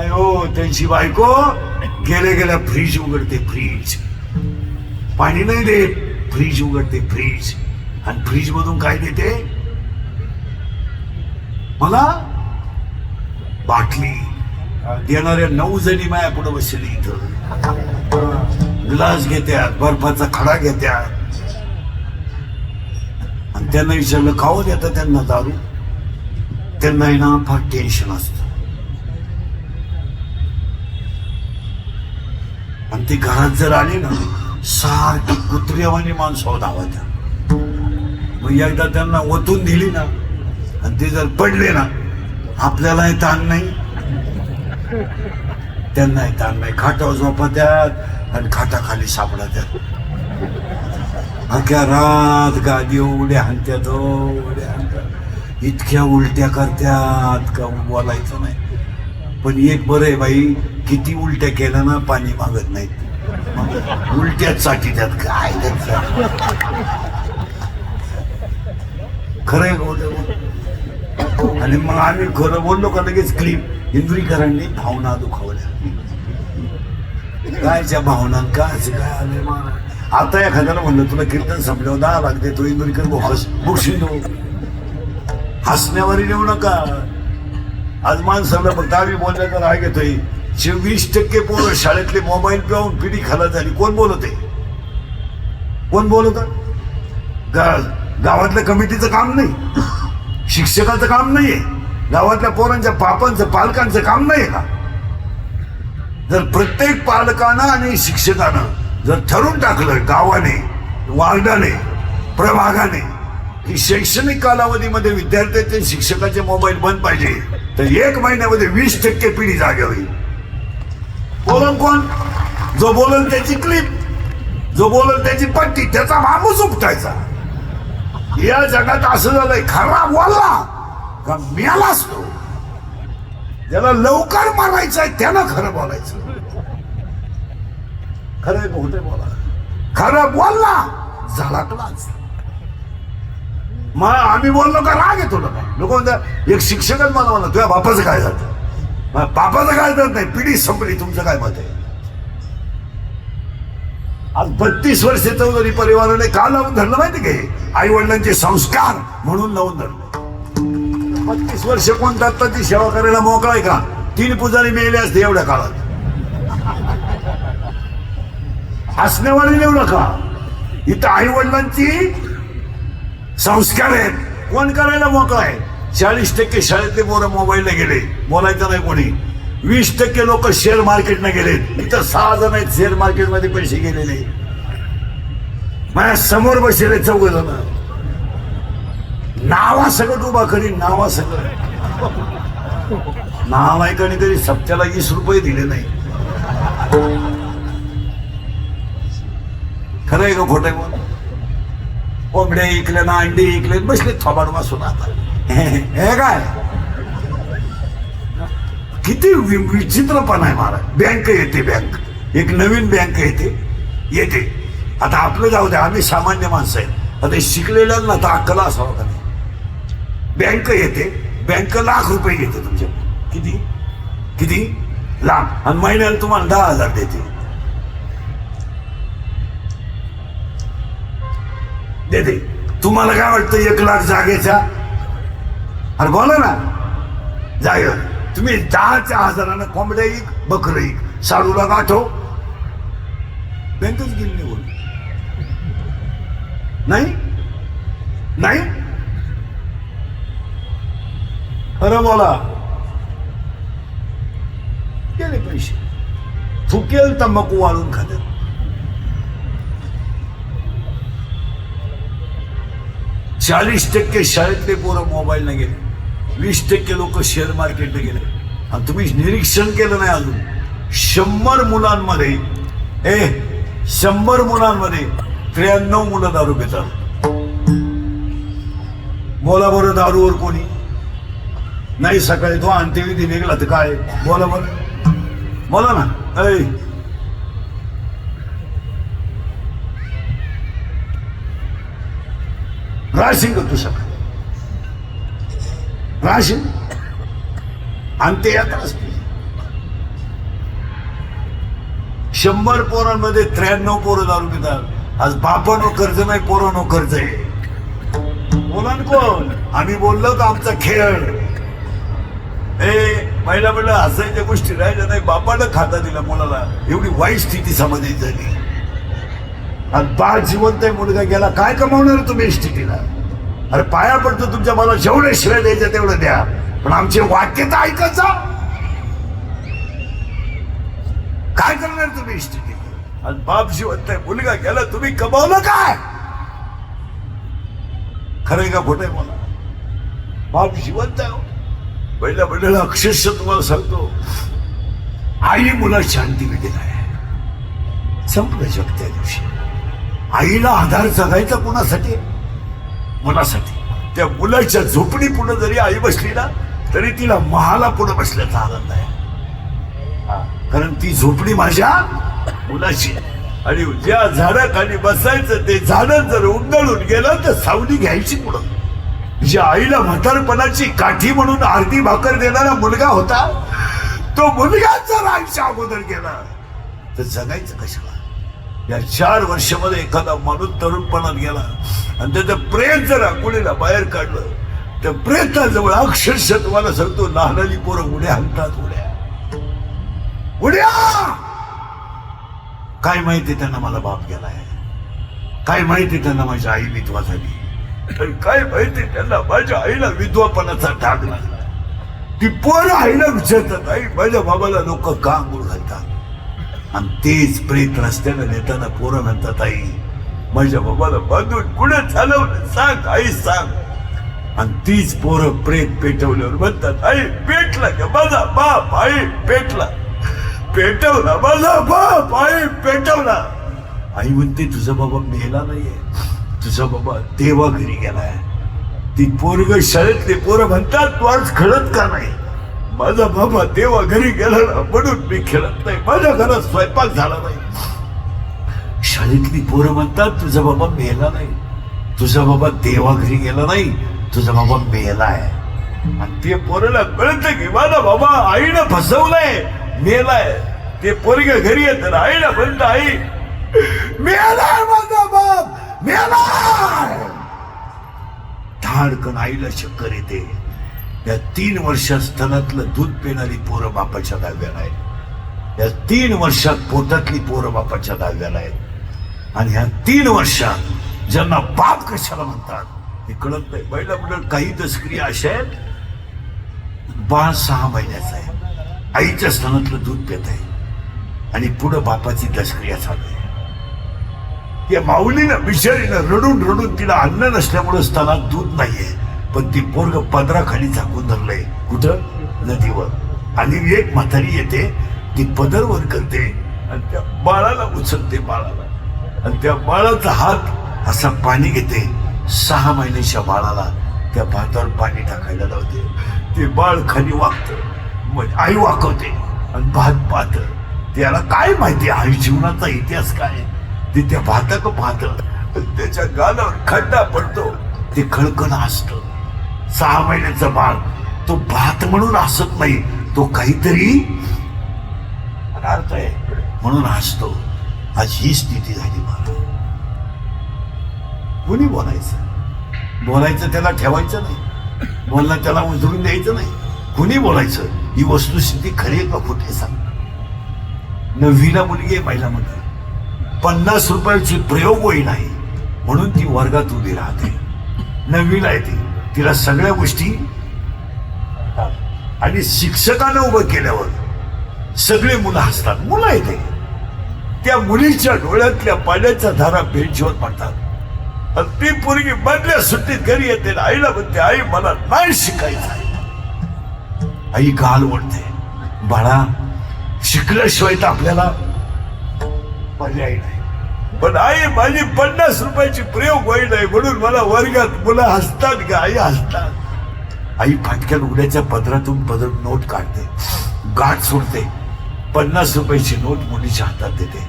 S1: हो. त्यांची बायको गेल्या फ्रीज उघडते, फ्रीज. पाणी नाही देत, फ्रीज उघडते, फ्रीज. आणि फ्रीज मधून काय देते मला? बाटली. देणाऱ्या 9 जणी माया पुढे बसली इथं. ग्लास घेत्यात, बर्फाचा खडा घेत्यात. आणि त्यांना विचारलं खाऊ देतं त्यांना दारू. त्यांना ना फार टेन्शन असतं. आणि ते घरात जर आले ना, सारखी कुत्र्यावानी माणसं धावायच्या. मग एकदा त्यांना ओतून दिली ना आणि ते जर पडले ना, आपल्यालाही ताण नाही, त्यांनाही ताण नाही. खाटावर झोपत्यात आणि खाटाखाली सापडत्यात. अख्या रात गादी उड्या हाणत्यात, इतक्या उलट्या करत्यात का बोलायचं नाही. पण एक बरं आहे बाई, किती उलट्या केल्या ना पाणी मागत नाहीत. उलट्याच साठी त्यात काय खरंय गोष्ट. आणि मग आम्ही खरं बोललो का लगेच क्लिप. इंद्रिकरांनी भावना दुखावल्या. कायच्या भावना काय आले. आता एखाद्याला म्हणलं तुला कीर्तन संपल्यावर 10 लाख देतो, इंद्रिकर बुकशील. हसण्यावर येऊ नका. आज माणसाला फक्त आम्ही बोलण्याचा राग येतोय. 20% पोरं शाळेतले मोबाईल पाहून पिढी खाला झाली. कोण बोलत आहे? कोण बोलत? गावातल्या कमिटीचं काम नाही, शिक्षकाचं काम नाहीये, गावातल्या पोरांच्या पापांचं पालकांचं काम नाहीये का? जर प्रत्येक पालकानं आणि शिक्षकानं जर ठरवून टाकलं, गावाने, वार्डाने, प्रभागाने, की शैक्षणिक कालावधीमध्ये विद्यार्थ्यांचे शिक्षकाचे मोबाईल बंद पाहिजे, तर 1 महिन्यामध्ये 20% पिढी जागे होईल. बोलन कोण? जो बोलन त्याची क्लिप, जो बोलन त्याची पट्टी, त्याचा माणूस उपटायचा. या जगात असं झालंय, खरा बोलला का मेलाच तो. ज्याला लवकर मारायचं आहे त्यानं खरं बोलायचं. खरं खोटे बोला, खरं बोलला झळकलाच. मग आम्ही बोललो का राग येतो ना. लोक म्हणतात एक शिक्षकच मला म्हणा तुझ्या बापाचं काय झालं. बापाचं काय झालं नाही, पिढी संपली. तुमचं काय मत आहे? आज 32 वर्षे चौधरी परिवाराने का लावून धरलं माहिती का? आई वडिलांचे संस्कार म्हणून लावून धरलं. 32 वर्ष कोण दत्ताची सेवा करायला मोकळा आहे का? 3 पुजारी मेले असते एवढ्या काळात. हसण्यावाली नेऊ नका. इथं आई वडिलांची संस्कार आहेत. कोण करायला मोकळा आहे? 40% शाळेतले पोरं मोबाईलला गेले, बोलायचं नाही कोणी. 20% लोक शेअर मार्केटला गेलेत. इथं 6 जण आहेत शेअर मार्केटमध्ये पैसे गेलेले. माझ्या समोर बसलेले 4 जण. नावा सगळं उभा करी, नावा सगळं. नावायकाने तरी सप्त्याला 20 रुपये दिले नाही. खरं आहे का खोटं आहे? कोंबड्या ऐकल्या ना, अंडी ऐकले, बसले थोबाड वासून. आता हे काय किती विचित्रपणा आहे महाराज. बँक येते, बँक एक नवीन बँक येते. आता आपलं जाऊ द्या, आम्ही सामान्य माणसं आहेत. आता शिकलेल्यांना तर अक्कल असावं का नाही. बँक येते, बँक लाख रुपये घेते तुमच्या. किती लाख. आणि महिन्याला तुम्हाला 10,000 देते. तुम्हाला काय वाटतं 1 लाख जागेच्या? अरे बोला ना, जागे तुम्ही 10च्या हजारानं कोंबड्या एक, बकरं एक, साडूला गाठो. बँकच गेली निवडून. नाही खरं बोला. गेले पैसे. फुकेल तंबाखू वाळून खातात. चाळीस 40% शाळेतले पोरं मोबाईलने गेले. 20% लोक शेअर मार्केटला गेले. आणि तुम्ही निरीक्षण केलं नाही अजून, 100 मुलांमध्ये 93 मुलं दारू पितात. बोला बरं, दारूवर कोणी नाही. सकाळी तो अंत्यविधी निघाला तर काय? बोला बरं, बोला ना. राशीन करतो सकाळी, राशीन आणि ते यात्राच. 100 पोरांमध्ये 93 पोरं दारू पितात. आज बापानो कर्ज नाही, पोरानो कर्ज आहे. बोला कोण? आम्ही बोललो का आमचा खेळ. महिला म्हणलं हसायच्या गोष्टी राहिल्या नाही. बापानं खाता दिला मुलाला. एवढी वाईट स्थिती समाजात झाली. आणि बाळ जिवंत आहे, मुलगा गेला. काय कमावणार तुम्ही स्थितीला? अरे पाया पडतो तुमच्या, मला जेवढे श्रेय द्यायचं तेवढं द्या, पण आमचे वाक्य तर ऐकायचं. काय करणार तुम्ही स्थिती? आणि बाप जिवंत आहे, मुलगा गेला, तुम्ही कमावलं काय? खरंय का खोटंय? मला बाप जिवंत आहे. पहिल्या पहिल्याला अक्षरशः तुम्हाला सांगतो, आई मुलाला शांती मिळेल आहे. संपलं जग त्या दिवशी. आईला आधार जगायचा कोणासाठी? मुलासाठी. त्या मुलाच्या झोपडी पुढे जरी आई बसली ना, तरी तिला महाला पुढे बसल्याचा आनंद आहे. कारण ती झोपडी माझ्या मुलाची. आणि ज्या झाडाखाली बसायचं ते झाड जर उंगळून गेलं तर सावली घ्यायची पुढं. ज्या आईला म्हातारपणाची काठी म्हणून अर्धी भाकर देणारा मुलगा होता, तो मुलगा जर आईच्या अगोदर गेला तर जगायचं कशाला? या 4 वर्षामध्ये एखादा माणूस तरुणपणात गेला आणि त्याचं प्रेत जर आकुळीला बाहेर काढलं, तर प्रेताजवळ अक्षरशः तुम्हाला सांगतो लहानाली पोरं उड्या हाणतात. उड्या. काय माहिती त्यांना मला बाप गेलाय? काय माहिती त्यांना माझी आई विधवा झाली? काय माहिती त्यांना माझ्या आईला विधवापणाचा डाग लागला? ती पोरं आईला विचारतात, आई माझ्या बाबाला लोक का अंघोळ घालतात? आणि तेच प्रेत रस्त्याला नेताना पोरं म्हणतात, आई माझ्या बाबाला बांधून कुठे चालवलं सांग आई सांग. आणि तीच पोरं प्रेत पेटवल्यावर म्हणतात आई पेटला का माझा बाप, आई पेटला, पेटवला माझा बाप, आई पेटवला. आई म्हणते तुझा बाबा मेला नाहीये, तुझा बाबा देवा घरी गेलाय. ती पोरग शाळेतले पोरं म्हणतात तू आज खेळत का नाही. माझा बाबा देवा घरी गेला ना म्हणून मी खेळत नाही, माझ्या घरात स्वयंपाक झाला नाही. शाळेतली पोरं म्हणतात तुझा बाबा मेला नाही, तुझा बाबा देवा घरी गेला नाही, तुझा बाबा मेलाय. आणि ते पोराला कळतं की माझा बाबा आईनं फसवलंय, मेलाय. ते पोरग घरी येत आईला म्हणतं आई मेलाय माझा बाप, मेलाय. धाडकन आईला चक्कर येते. या 3 वर्षात स्तनातलं दूध पिणारी पोरं बापाच्या दाव्याला आहेत. या 3 वर्षात पोटातली पोरं बापाच्या दाव्याला आहेत. आणि ह्या 3 वर्षात ज्यांना बाप कशाला म्हणतात हे कळत नाही. पहिला म्हणून काही दसक्रिया अशा आहेत, बाळ 6 महिन्याचं आहे, आईच्या स्तनातलं दूध पित आहे आणि पुढं बापाची दसक्रिया चालू आहे. या माऊलीनं बिचारीनं रडून रडून तिला अन्न नसल्यामुळं स्तनात दूध नाहीये, पण ती पोरग पदराखाली झाकून धरलंय. कुठं? नदीवर. आणि एक म्हातारी येते, ती पदरवर करते आणि त्या बाळाला उचलते, बाळाला, आणि त्या बाळाचा हात असा पाणी घेते. 6 महिन्याच्या बाळाला त्या भातावर पाणी टाकायला लावते. ते बाळ खाली वाकतं, मग आई वाकवते आणि भात पाहत. त्याला काय माहिती आई जीवनाचा इतिहास काय. ते त्या भाताक पाहत, त्याच्या गालावर खड्डा पडतो, ते खळखळ हसत. 6 महिन्याचा बाळ तो भात म्हणून हसत नाही, तो काहीतरी अर्थ आहे म्हणून हसतो. आज ही स्थिती झाली. मला कुणी बोलायचं त्याला ठेवायचं नाही, बोलणं त्याला उजळून द्यायचं नाही. कुणी बोलायचं ही वस्तुस्थिती खरी आहे का खोटी सांग. 9वीला मुलगी आहे, पहिला मुलगा, 50 रुपयाची प्रयोग वही नाही म्हणून ती वर्गात उभी राहते. 9वीला येते, तिला सगळ्या गोष्टी. आणि शिक्षकानं उभं केल्यावर सगळे मुलं हसतात. मुलं येते, त्या मुलीच्या डोळ्यातल्या पाण्याच्या धारा बेंचवर पडतात. आणि ती पोरगी मधल्या सुट्टीत घरी येते, आईला म्हणते आई मला नाही शिकायचं. आई गाल ओढते, बाळा शिकल्याशिवाय तर आपल्याला पर्याय नाही. पण आई माझी 50 रुपयाची प्रयोग वही नाही म्हणून मला वर्गात मुलं हसतात का. आई हसतात. आई फाटक्या लुगड्याच्या पदरातून पदर नोट काढते, गाठ सोडते, 50 रुपयाची नोट मुलीच्या हातात देते.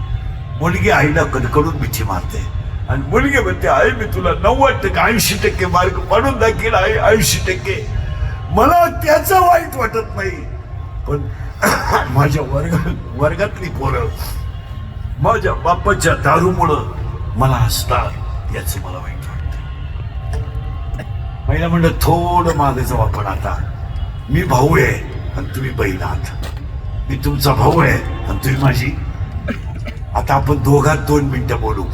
S1: मुलगी आईला कडकडून मिठी मारते आणि मुलगी म्हणते आई मी तुला 90% 80% मार्क पाडून दाखील. आई 80%. मला त्याचं वाईट वाटत नाही, पण माझ्या वर्गातली पोरं माझ्या बापाच्या दारूमुळं मला हसतात, याचं मला वाईट वाटतं. पहिला म्हणलं थोडं मागायचं वापर. आता मी भाऊ आहे आणि तुम्ही बहीण आहात, मी तुमचा भाऊ आहे आणि तुम्ही माझी. आता आपण दोघात 2 मिनिटं बोलू.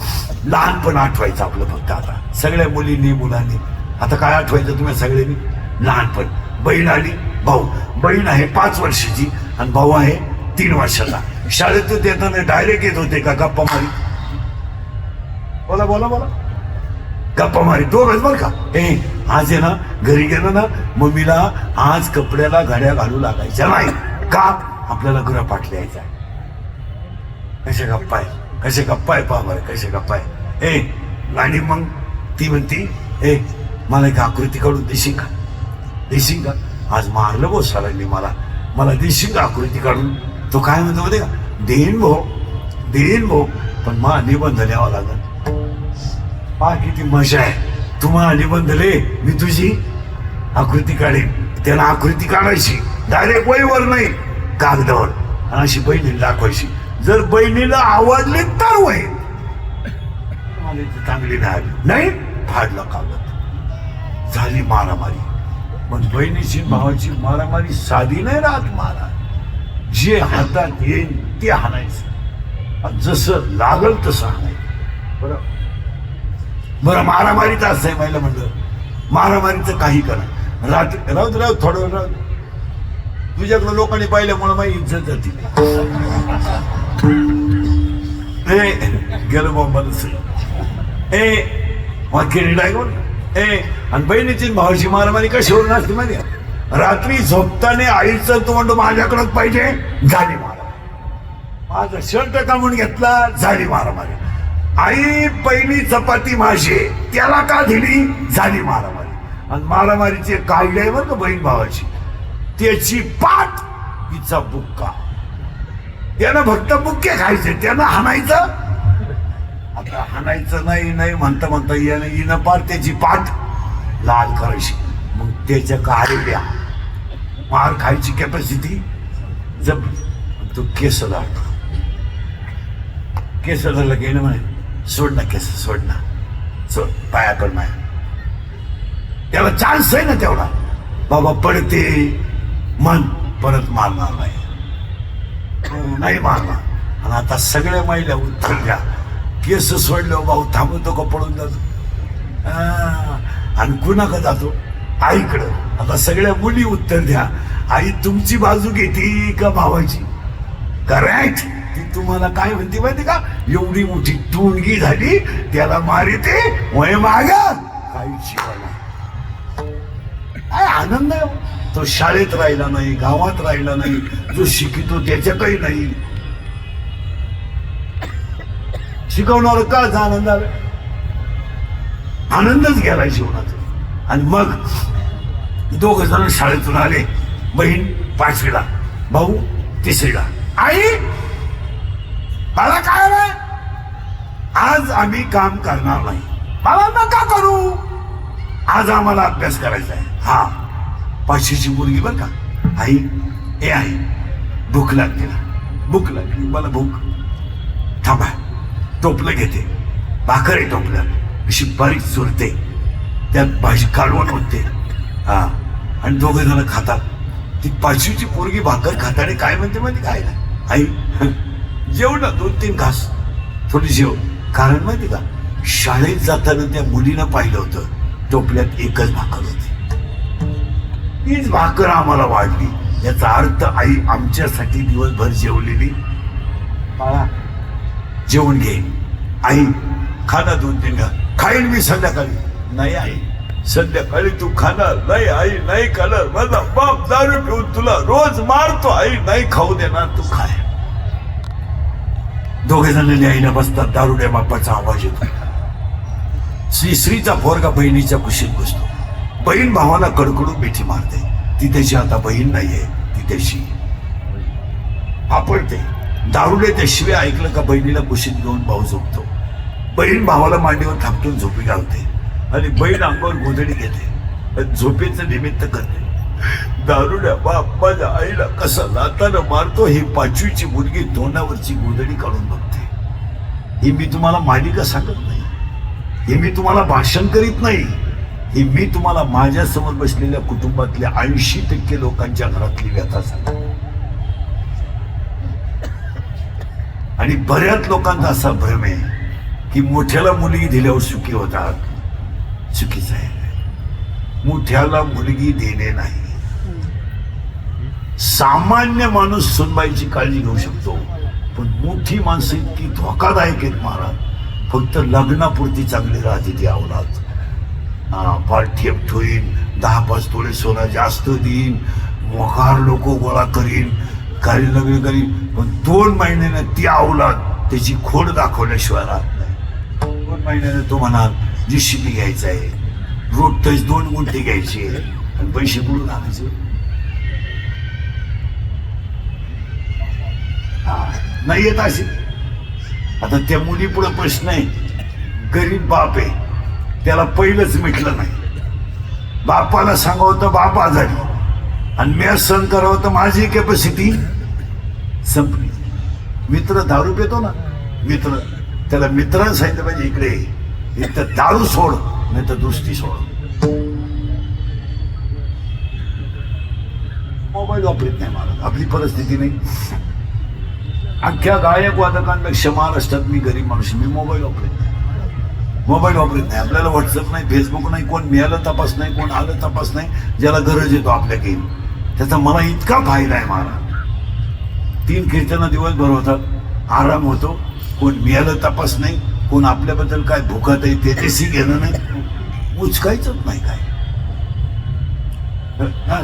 S1: लहानपण आठवायचं आपलं फक्त. आता सगळ्या मुलींनी मुलांनी आता काय आठवायचं तुम्ही सगळ्यांनी? लहानपण. बहीण आली, भाऊ. बहीण आहे 5 वर्षाची आणि भाऊ आहे 3 वर्षाचा. शाळेतून येताना डायरेक्ट येत होते का गप्पा मारी? बोला बोला बोला. गप्पा मारी दोघच बरं का. आज आहे ना घरी गेलं ना मम्मीला आज कपड्याला घड्या घालू लागायच्या नाही का, आपल्याला गृहपाठ लिहायचा. कसे गप्पा आहे, कसे गप्पा आहे, पहा बरं कसे गप्पा आहे. आणि मग ती म्हणती मला एक आकृती काढून देशील का, देशील का. आज मारलं भाऊ सरांनी मला देशील का आकृती काढून. तो काय म्हणतो माहिती का, देईन भाऊ पण मा निबंध लिहावा लागल. पहा किती मजा आहे. तुम्हाला निबंध लिह, मी तुझी आकृती काढेन. त्याला आकृती काढायची डायरेक्ट वहीवर नाही, कागदावर, आणि अशी बहिणीला दाखवायची. जर बहिणीला आवडली तर वही, चांगली नाही फाडला कागद, झाली मारामारी. पण बहिणीची भावाची मारामारी साधी नाही राहत. महाराज जे हातात येईल ते हाणायचं आणि जसं लागल तसं हाणायचं. बरं मारामारीच असं आहे. पहिलं म्हणलं मारामारीचं काही करा. राहू थोडं राहू. तुझ्याकडं लोकांनी पाहिल्यामुळे माझी इज्जत जाते. गेलो बाबा. मग किरीट आहे कोण आणि बहिणीची भावाची मारामारी कशावर नसते माहिती आहे? रात्री झोपताना आईचं तोंड माझ्याकडंच पाहिजे, झाली मारामारी. माझा शर्ट काढून घेतला, झाली मारामारी. आई पहिली चपाती माझी त्याला का दिली, झाली मारामारी. आणि मारामारीची कायदे आहे बरं का बहीण भावाची, त्याची पाठ हिचा बुक्का. त्यानं फक्त बुक्के खायचे, त्यानं हाणायचं. आता हाणायचं नाही म्हणता म्हणता हिनं पार त्याची पाठ लाल करायची. मग त्याच्या काढल्या मार खायची कॅपॅसिटी जब तो केस लावतो. केस झालं की म्हणे सोड ना केस, सोड ना, सोड, पाया पड माया. त्याला चान्स आहे ना तेवढा, बाबा पडते मन परत मारणार नाही मारणार. आणि आता सगळ्या महिला उत्तर द्या, केस सोडले भाऊ थांबवतो का पडून जातो. आणि कुणाकडे जातो, आईकडं. आता सगळ्या मुली उत्तर द्या, आई तुमची बाजू घेते का भावाची. करेक्ट. ती तुम्हाला काय म्हणते माहिती का, एवढी मोठी टोंगी झाली त्याला मारिते वय माग काहीची काय आनंद आहे. तो शाळेत राहिला नाही, गावात राहिला नाही, जो शिकितो त्याच्या काही नाही. शिकवणार का आनंद आहे, आनंदच गेला जीवनात. आणि मग दोघ जण शाळेतून आले, बहीण 5वीला, भाऊ 3रीला. आई मला काय रे, आज आम्ही काम करणार नाही. मला नका करू, आज आम्हाला अभ्यास करायचा आहे. हा 5वीची मुलगी बर का. आई आई भूक लागते ना, भूक लागली मला, भूक. थांबा, टोपलं घेते, भाकर आहे टोपलं, अशी बारीक चुरते, त्यात भाजी कालवण होते. हा आणि दोघे जण खातात. ती 5वीची पोरगी भाकर खाताने काय म्हणते माहिती काय ना, आई जेव ना 2-3 घास, थोडी जेव. कारण माहिती का, शाळेत जाताना त्या मुलीनं पाहिलं होतं टोपल्यात एकच भाकर होती. तीच भाकर आम्हाला वाढली. याचा अर्थ आई आमच्यासाठी दिवसभर जेवलेली. बाळा जेवण घे, आई खाना 2-3 घास. खाईन मी संध्याकाळी. नाही आई, संध्याकाळी तू खाणार नाही. आई नाही खाणार, माझा बाप दारू पिऊन तुला रोज मारतो. आई नाही खाऊ देणार, तू खाय. दोघे जण आईला बसतात, दारुड्या बापाचा आवाज येतो. श्रीचा पोरगा बहिणीच्या कुशीत बसतो. बहीण भावाला कडकडून मिठी मारते. ती त्याची आता बहीण नाहीये, ती त्याची आपडते. दारुडे त्या शिव्या ऐकलं का बहिणीला कुशीत घेऊन भाऊ झोपतो. बहीण भावाला मांडीवर थापटून झोपी घालते आणि बहीण अंगावर गोधडी घेते, झोपेचं निमित्त करते. दारुड्या बाप माझ्या आईला कसा लातानं मारतो ही 5वीची मुलगी तोंडावरची गोधडी काढून बघते. ही मी तुम्हाला मालिका सांगत नाही, हे मी तुम्हाला भाषण करीत नाही, हे मी तुम्हाला माझ्या समोर बसलेल्या कुटुंबातल्या 80% लोकांच्या घरातली व्यथा सांगतो. आणि बऱ्याच लोकांचा असा भ्रम आहे की मोठ्याला मुलगी दिल्यावर सुखी होतात. चुकीचं आहे. मोठ्याला मुलगी देणे नाही. सामान्य माणूस सुनबाईची काळजी घेऊ शकतो, पण मोठी माणसं इतकी धोकादायक आहेत महाराज. फक्त लग्नापुरती चांगली राहते ती अवलाद. फार ठेप ठेवीन, 10-5 तोळे सोनं जास्त देईन, मोकार लोक गोळा करीन, काही लग्न करीन, पण 2 महिन्याने ती अवलाद त्याची खोड दाखवल्याशिवाय राहत नाही. 2 महिन्याने तो म्हणाल JCB घ्यायचा आहे, रोड टच 2 गुंठे घ्यायचे आणि पैसे बुडून आणायचे. नाही येत असे. आता त्या मुली पुढे प्रश्न आहे, गरीब बाप आहे, त्याला पहिलंच मिटलं नाही. बापाला सांगावं तर बाप आजारी आणि मी सहन करावं तर माझी कॅपॅसिटी संपली. मित्र दारू पितो ना, मित्र, त्याला मित्रांनी सांगितलं पाहिजे इकडे एक तर दारू सोड नाही तर दुसरी सोड. मोबाईल वापरत नाही मला, आपली परिस्थिती नाही. अख्ख्या गायक वादकांपेक्षा महाराष्ट्रात मी गरीब माणूस, मी मोबाईल वापरत नाही. मोबाईल वापरत नाही. आपल्याला व्हॉट्सअप नाही, फेसबुक नाही, कोण मिळालं तपास नाही, कोण आलं तपास नाही. ज्याला गरज येतो आपल्या काही, त्याचा मला इतका फायदा आहे. मला 3 कीर्तनं दिवसभर होतात, आराम होतो, कोण मिळालं तपास नाही, कोण आपल्याबद्दल काय भुकत आहे त्याच्याशी घेणं नाही, उचकायच नाही काय.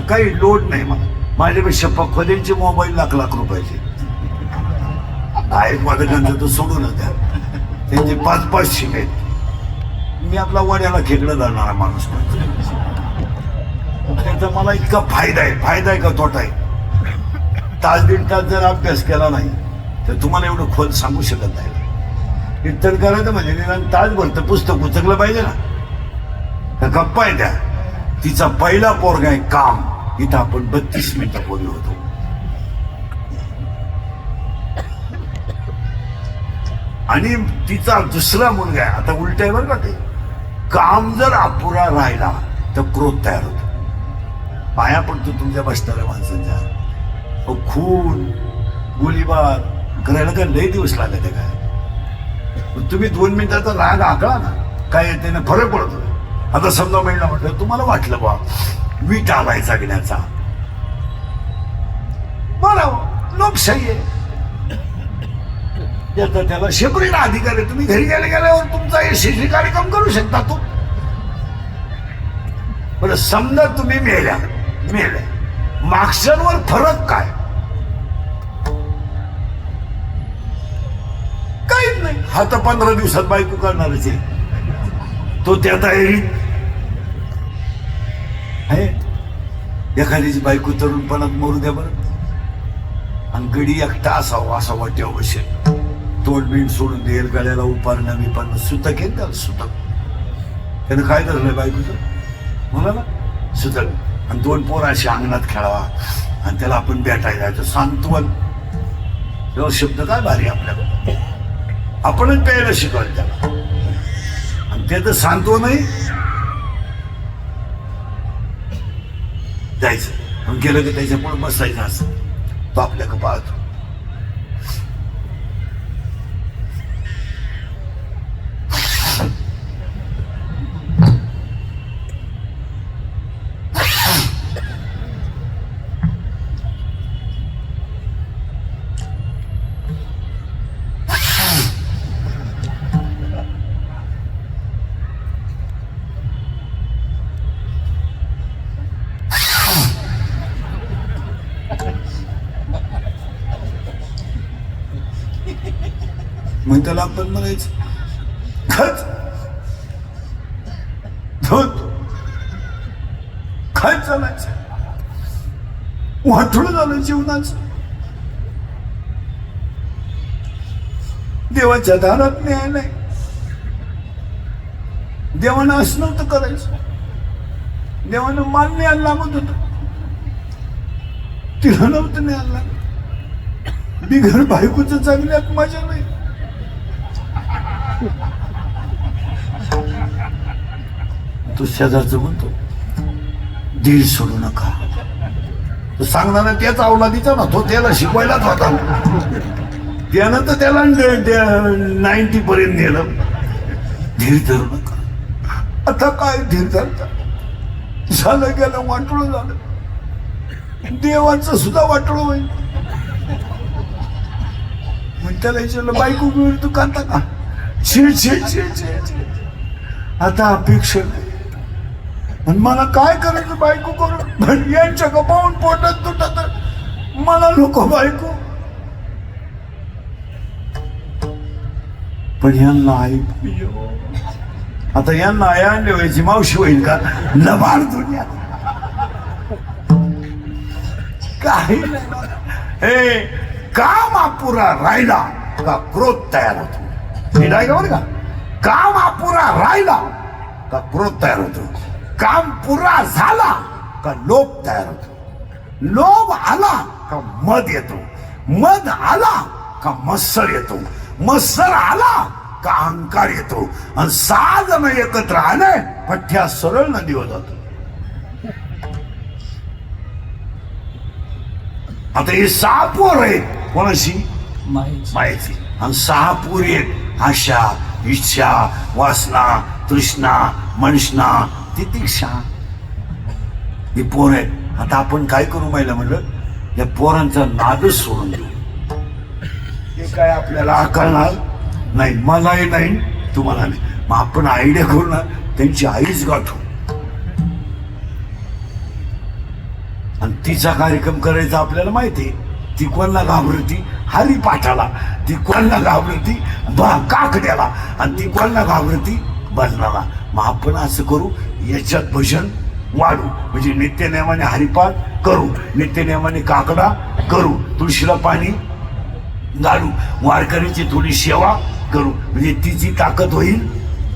S1: काही लोड नाही मला. माझ्यापेक्षा पक्वदेंचे मोबाईल लाख लाख रुपयाचे आहेत. वादकांचं तर सोडून द्या, त्यांचे 5-5 शिम आहेत. मी आपला वड्याला खेकडं जाणारा माणूस म्हणतो. त्याचा मला इतका फायदा आहे का तोटा आहे. तास 1.5 तास जर अभ्यास केला नाही तर तुम्हाला एवढं खोल सांगू शकत नाही. कीर्तन करायचं म्हणजे निदान तासभर तर पुस्तक उचकलं पाहिजे ना. त्या गप्पा आहे त्या. तिचा पहिला पोरगा आहे काम, इथं आपण 32 मिनिटं बोललो होतो. आणि तिचा दुसरा मुलगा आहे, आता उलट आहे बरं का ते. काम जर अपुरा राहिला तर क्रोध तयार होतो. पाया पडतो तुमच्या बसणाऱ्या माणसांच्या. खून गोळीबार करायला काय लय दिवस लागत आहे काय. तुम्ही 2 मिनिटाचा राग आकळा ना, काय त्याने फरक पडतो. आता समजा महिला म्हटलं तुम्हाला वाटलं बा वीट आलाय जगण्याचा, बरं लोकशाही आहे, त्याचा त्याला सेपरेट अधिकार आहे. तुम्ही घरी गेल्यावर तुमचा यशस्वी कार्यक्रम करू शकता. तो बरं समजा तुम्ही मेल्या मागच्यांवर फरक काय? काहीच नाही. हा तर 15 दिवसात बायको करणारच आहे. तो त्या तयारीत आहे. एखाद्याची बायको तरुणपणात मरू द्या बरं, आणि गडी एकटा असावा असा वाट्यावर बसेल, तोडबीड सोडून देईल, गळ्याला उपारणं विपारणं सुतक आहे त्याला. सुतक त्यानं काय धरलंय बायकोचं मला ना, सुतक. आणि 2 पोराशी अंगणात खेळावा आणि त्याला आपण भेटायला जायचं. सांत्वन तेव्हा शब्द काय भारी आपल्याकडे. आपणच प्यायला शिकवायला त्याला. आणि ते तर सांत्वनही जायचं आणि गेलं की त्याच्यापुढे बसायचं असं. तो आपल्याकडे पाहतो. मग त्याला आपण म्हणायचं खच धोत खच चालायचं. वाटोळं झालं जीवनाचं. देवाच्या दारात न्याय नाही. देवानं असं नव्हतं करायचं. देवानं मान न्यायला लागत होत, तिला नव्हतं न्यायला लागत. बिघड बायकोचं चांगल्यात मजा नाही. तो शेजारचं म्हणतो दिल सोडू नका. तो सांगणारा त्याच अवलादीचा ना, तो त्याला शिकवायलाच होता. त्यानं तर त्याला 90 पर्यंत नेलं. धीर धरू नका. आता काय धीर धरता. झालं गेलं, वाटोळं झालं. देवाचं सुद्धा वाटोळं होईल. मग त्याला विचारलं बायको तू कांता का? छे छे छे छे छे. आता अपेक्षा नाही. आणि मला काय करायचं बायको करून. यांच्या गपावून पोटात तुटत मला नको बायको. पण यांना आई आता यांना आई आणली व्हायची मावशी होईल का? लबाड दुनिया काही नाही. हे काम अपुरा राहिला का क्रोध तयार होतो. हे नाही का बरं का? काम अपुरा राहिला का क्रोध तयार होतो. काम पुरा झाला का लोभ तयार होतो. लोभ आला का मद येतो. मद आला का मत्सर येतो. मत्सर आला का अहंकार येतो. आणि 6 जण एकत्र आले पठ्ठ्या सरळ नदीवर जातो. आता हे 6 पोर आहेत कोणाशी? माहिती. आणि 6 पोरी आहेत आशा, इच्छा, वासना, तृष्णा, मनष्णा, तितिक्षा. ही पोर आहेत. आता आपण काय करू माहिला म्हणलं, या पोरांचा नादच सोडून देऊ. ते काय आपल्याला आकळणार नाही. मलाही नाही तुम्हाला नाही. मग आपण आयडिया करू ना, त्यांची आईच गाठू आणि तिचा कार्यक्रम करायचा आपल्याला माहिती. ती कोणाला घाबरती? हरिपाठाला. ती कोणाला घाबरती? काकड्याला. आणि ती कोणाला घाबरती? भजनाला. मग आपण असं करू, याच्यात भजन वाढू, म्हणजे नित्यनेमाने हरिपाठ करू, नित्यनेमाने काकडा करू, तुळशीला पाणी घालू, वारकऱ्यांची थोडी सेवा करू, म्हणजे तिची ताकद होईल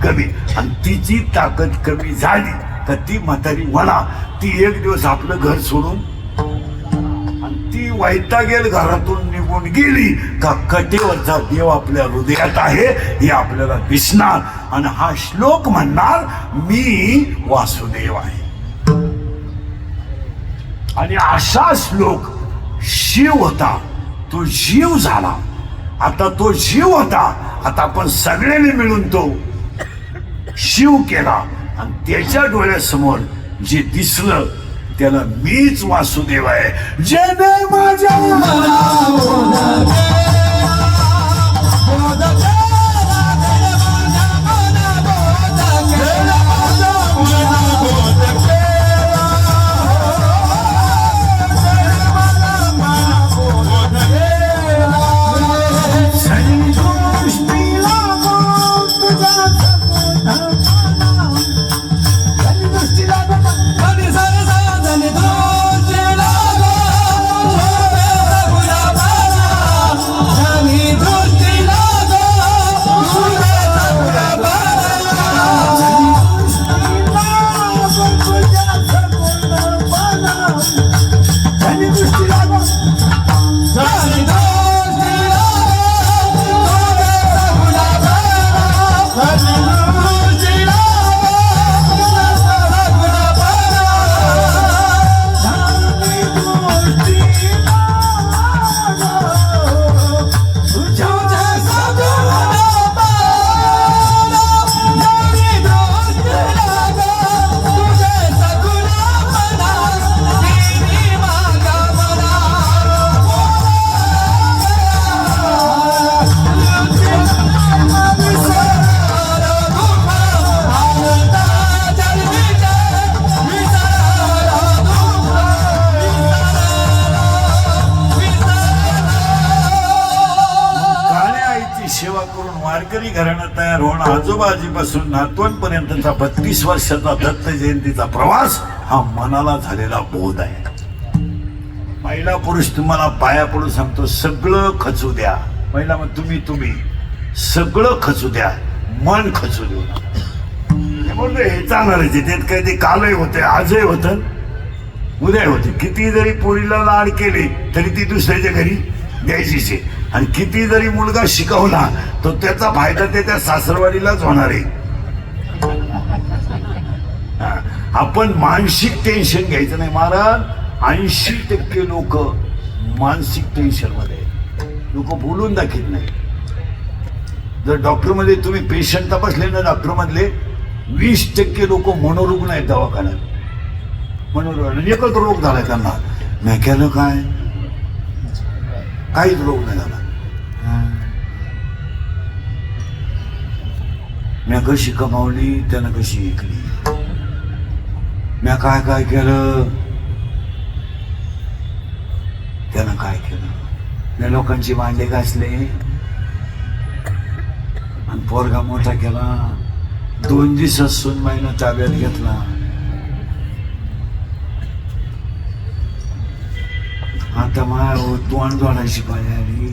S1: कमी. आणि तिची ताकद कमी झाली तर ती म्हातारी म्हणा, ती एक दिवस आपलं घर सोडून आणि ती वैतागेल घरातून निघून गेली का कटेवरचा देव आपल्या हृदयात आहे हे आपल्याला दिसणार. आणि हा श्लोक म्हणणार, मी वासुदेव आहे. आणि असा श्लोक शिव होता, तो जीव झाला. आता तो जीव होता, आता आपण सगळ्यांनी मिळून तो शिव केला. आणि त्याच्या डोळ्यासमोर जे दिसलं त्याला मीच वासुदेव आहे. जेने माझ्या सेवा करून वारकरी घराणं तयार होणं, आजोबाजीपासून नातवांपर्यंतचा 32 वर्षाचा दत्त जयंतीचा प्रवास हा मनाला झालेला बोध आहे. महिला पुरुष तुम्हाला पाया पडून सांगतो, सगळं खचू द्या. महिला मग तुम्ही सगळं खचू द्या, मन खचू देऊ नका. बोलतो हे चालणारच आहे. त्यात काही ते कालही होते, आजही होतं, उद्या होते. किती जरी पोरीला लाड केले तरी ती दुसऱ्याच्या घरी द्यायचीच आहे. आणि किती जरी मुलगा शिकवला तो त्याचा फायदा त्या सासरवाडीलाच होणार आहे. आपण मानसिक टेन्शन घ्यायचं नाही. महाराज 80% लोक मानसिक टेन्शन मध्ये, लोक बोलून दाखवत नाही. जर डॉक्टर मध्ये तुम्ही पेशंट तपासले ना, डॉक्टर मधले 20% लोक मनोरुग्ण आहेत दवाखान्यात. मनोरुग्ण एकच रोग झालाय त्यांना. मी केलं काय, काहीच रोग नाही झाला. मी कशी कमावली, त्यानं कशी विकली, मी काय केलं, त्यानं काय केलं. मी लोकांची भांडे घासले आणि पोरगा मोठा केला. 2 दिवसात सूनबाईनं ताब्यात घेतला. आता माय तोंड जोडायची पाय आली.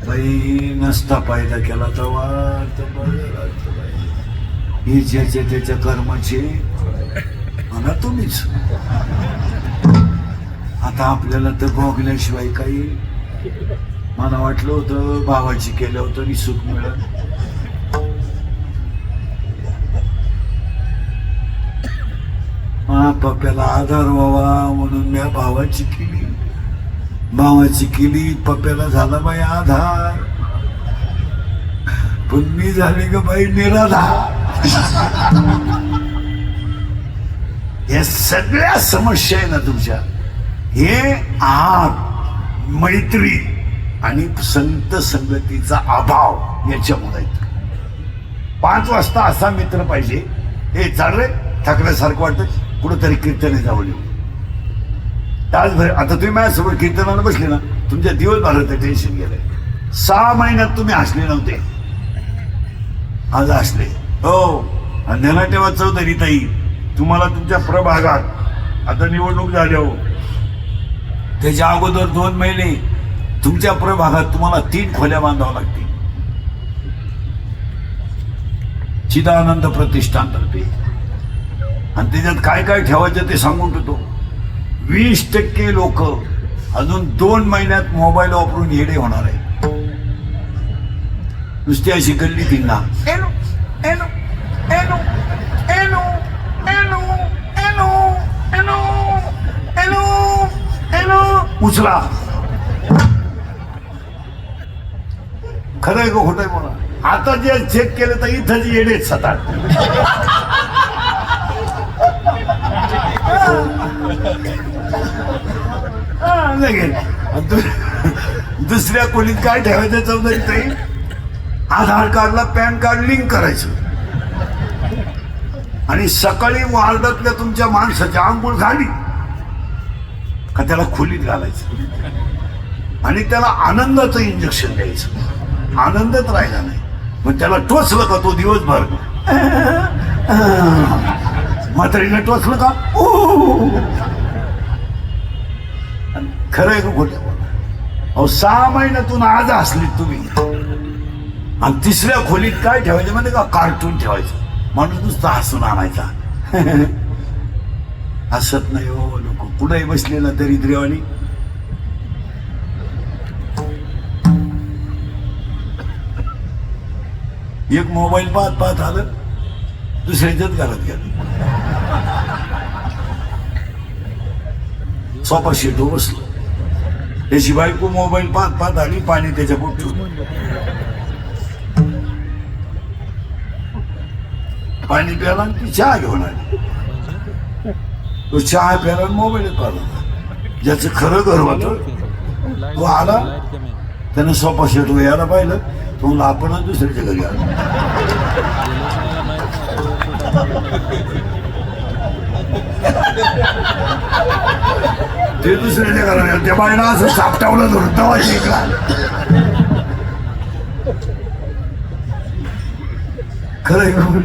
S1: बाई नसता फायदा केला तवा ही ज्याच्या त्याच्या कर्माचे म्हणा तुम्हीच. आता आपल्याला तर भोगल्याशिवाय काही. मला वाटलं होतं भावाची केलं होतं आणि सुख मिळत. पप्प्याला आधार व्हावा म्हणून मी भावाची केली. भावाची केली, पप्प्याला झाला बाई आधार, पण मी झाले ग बाई निराधार. या सगळ्या समस्या आहे ना तुमच्या, हे आहात मैत्री आणि संत संगतीचा अभाव याच्यामुळे. 5 वाजता असा मित्र पाहिजे, हे चाल रे थकल्यासारखं वाटतं, कुठंतरी कीर्तने जाऊन येऊ. तासभर आता तुम्ही माझ्यासोबत कीर्तनाला बसले ना, तुमच्या दिवसभराचं टेन्शन गेलंय. 6 महिन्यात तुम्ही हसले नव्हते, आज हसले. हो, आणि ध्यानात ठेवा चौधरी ताई, तुम्हाला तुमच्या प्रभागात आता निवडणूक झाली हो, त्याच्या अगोदर 2 महिने तुमच्या प्रभागात तुम्हाला 3 खोल्या बांधाव्या लागतील चिदानंद प्रतिष्ठानतर्फे. आणि त्याच्यात काय काय ठेवायचं ते सांगून ठेवतो. 20% लोक अजून 2 महिन्यात मोबाईल वापरून येडे होणार आहे. नुसती अशी गल्ली तिंगा एनो एनो एनो एनो एनो एनो एनो एनो एनो उचला. खरं आहे का खोटं आहे बोला. आता जे चेक केलं तर इथं जे येडेच सतात. दुसऱ्या खोलीत काय ठेवायचं चौधरी ताई, आधार कार्डला पॅन कार्ड लिंक करायचं आणि सकाळी वार्डातल्या तुमच्या माणसाची आंघोळ झाली का त्याला खोलीत घालायचं आणि त्याला आनंदाचं इंजेक्शन द्यायचं. आनंदच राहिला नाही, मग त्याला टोचलं का तो दिवसभर म्हातारीला टोचलं का खरं आहे का खोटं. अहो 6 महिन्यातून आज हसलीत तुम्ही. आणि 3ऱ्या खोलीत काय ठेवायचं म्हणजे का, कार्टून ठेवायचं. माणूस नुसतं हसून आणायचा. हसत नाही हो लोक, कुठेही बसलेला दरिद्र्यवाणी. एक मोबाईल पाहत पाहत आलं, दुसऱ्याच्याच घरात गेलं. सोफा शीटवर बसलो, त्याची बायको मोबाईल पाहत पाहत आली, पाणी त्याच्या पोटी. पाणी प्याला आणि ती चहा घेऊन आली. तो चहा प्याला आणि मोबाईल पाहिला. ज्याचं खरं घर होतं तो आला, त्यानं सोफा शीटवर यायला पाहिलं, तो म्हणला आपणच दुसऱ्याच्या घरी आलो. ते दुसऱ्याच्या घरात त्या बाईला असं सापटावलं धरून तेव्हा शिकला. खरं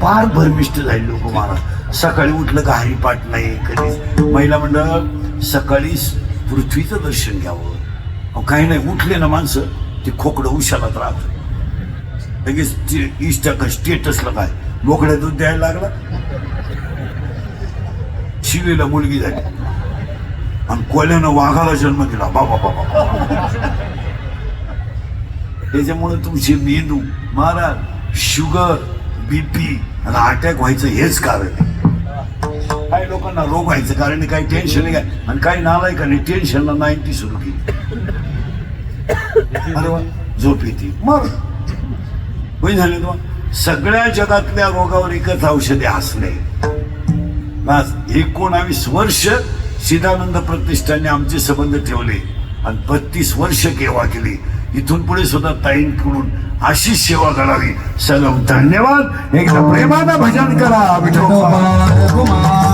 S1: फार भरमिष्ट झाली लोक मला. सकाळी उठलं का हरिपाठ नाही कधीच. महिला मंडळ सकाळी पृथ्वीचं दर्शन घ्यावं. काही नाही, उठले ना माणसं ते खोकडं उशालात राहत. लगेच इष्टा का स्टेटसला काय बोकड्या दूध द्यायला लागला. शिवीला मुलगी झाली आणि कोल्यानं वाघाला जन्म दिला. बाबा बाबा. त्याच्यामुळे तुमची मेंदू महाराज शुगर बीपी आणि अटॅक व्हायचं हेच कारण आहे. काही लोकांना रोग व्हायचं कारण काही टेन्शन आहे काय, आणि काही नालायकांनी टेन्शनला 90 सुरू केली. अरे वा, झोप येते मग होई झाले. तुम्हाला सगळ्या जगातल्या रोगावर एकच औषधे हसणे. 19 वर्ष सिदानंद प्रतिष्ठानने आमचे संबंध ठेवले आणि 32 वर्ष सेवा केली. इथून पुढे सुद्धा ताईंकडून अशी सेवा करावी. सगळं धन्यवाद. एकदा प्रेमानं भजन करा विठोबा.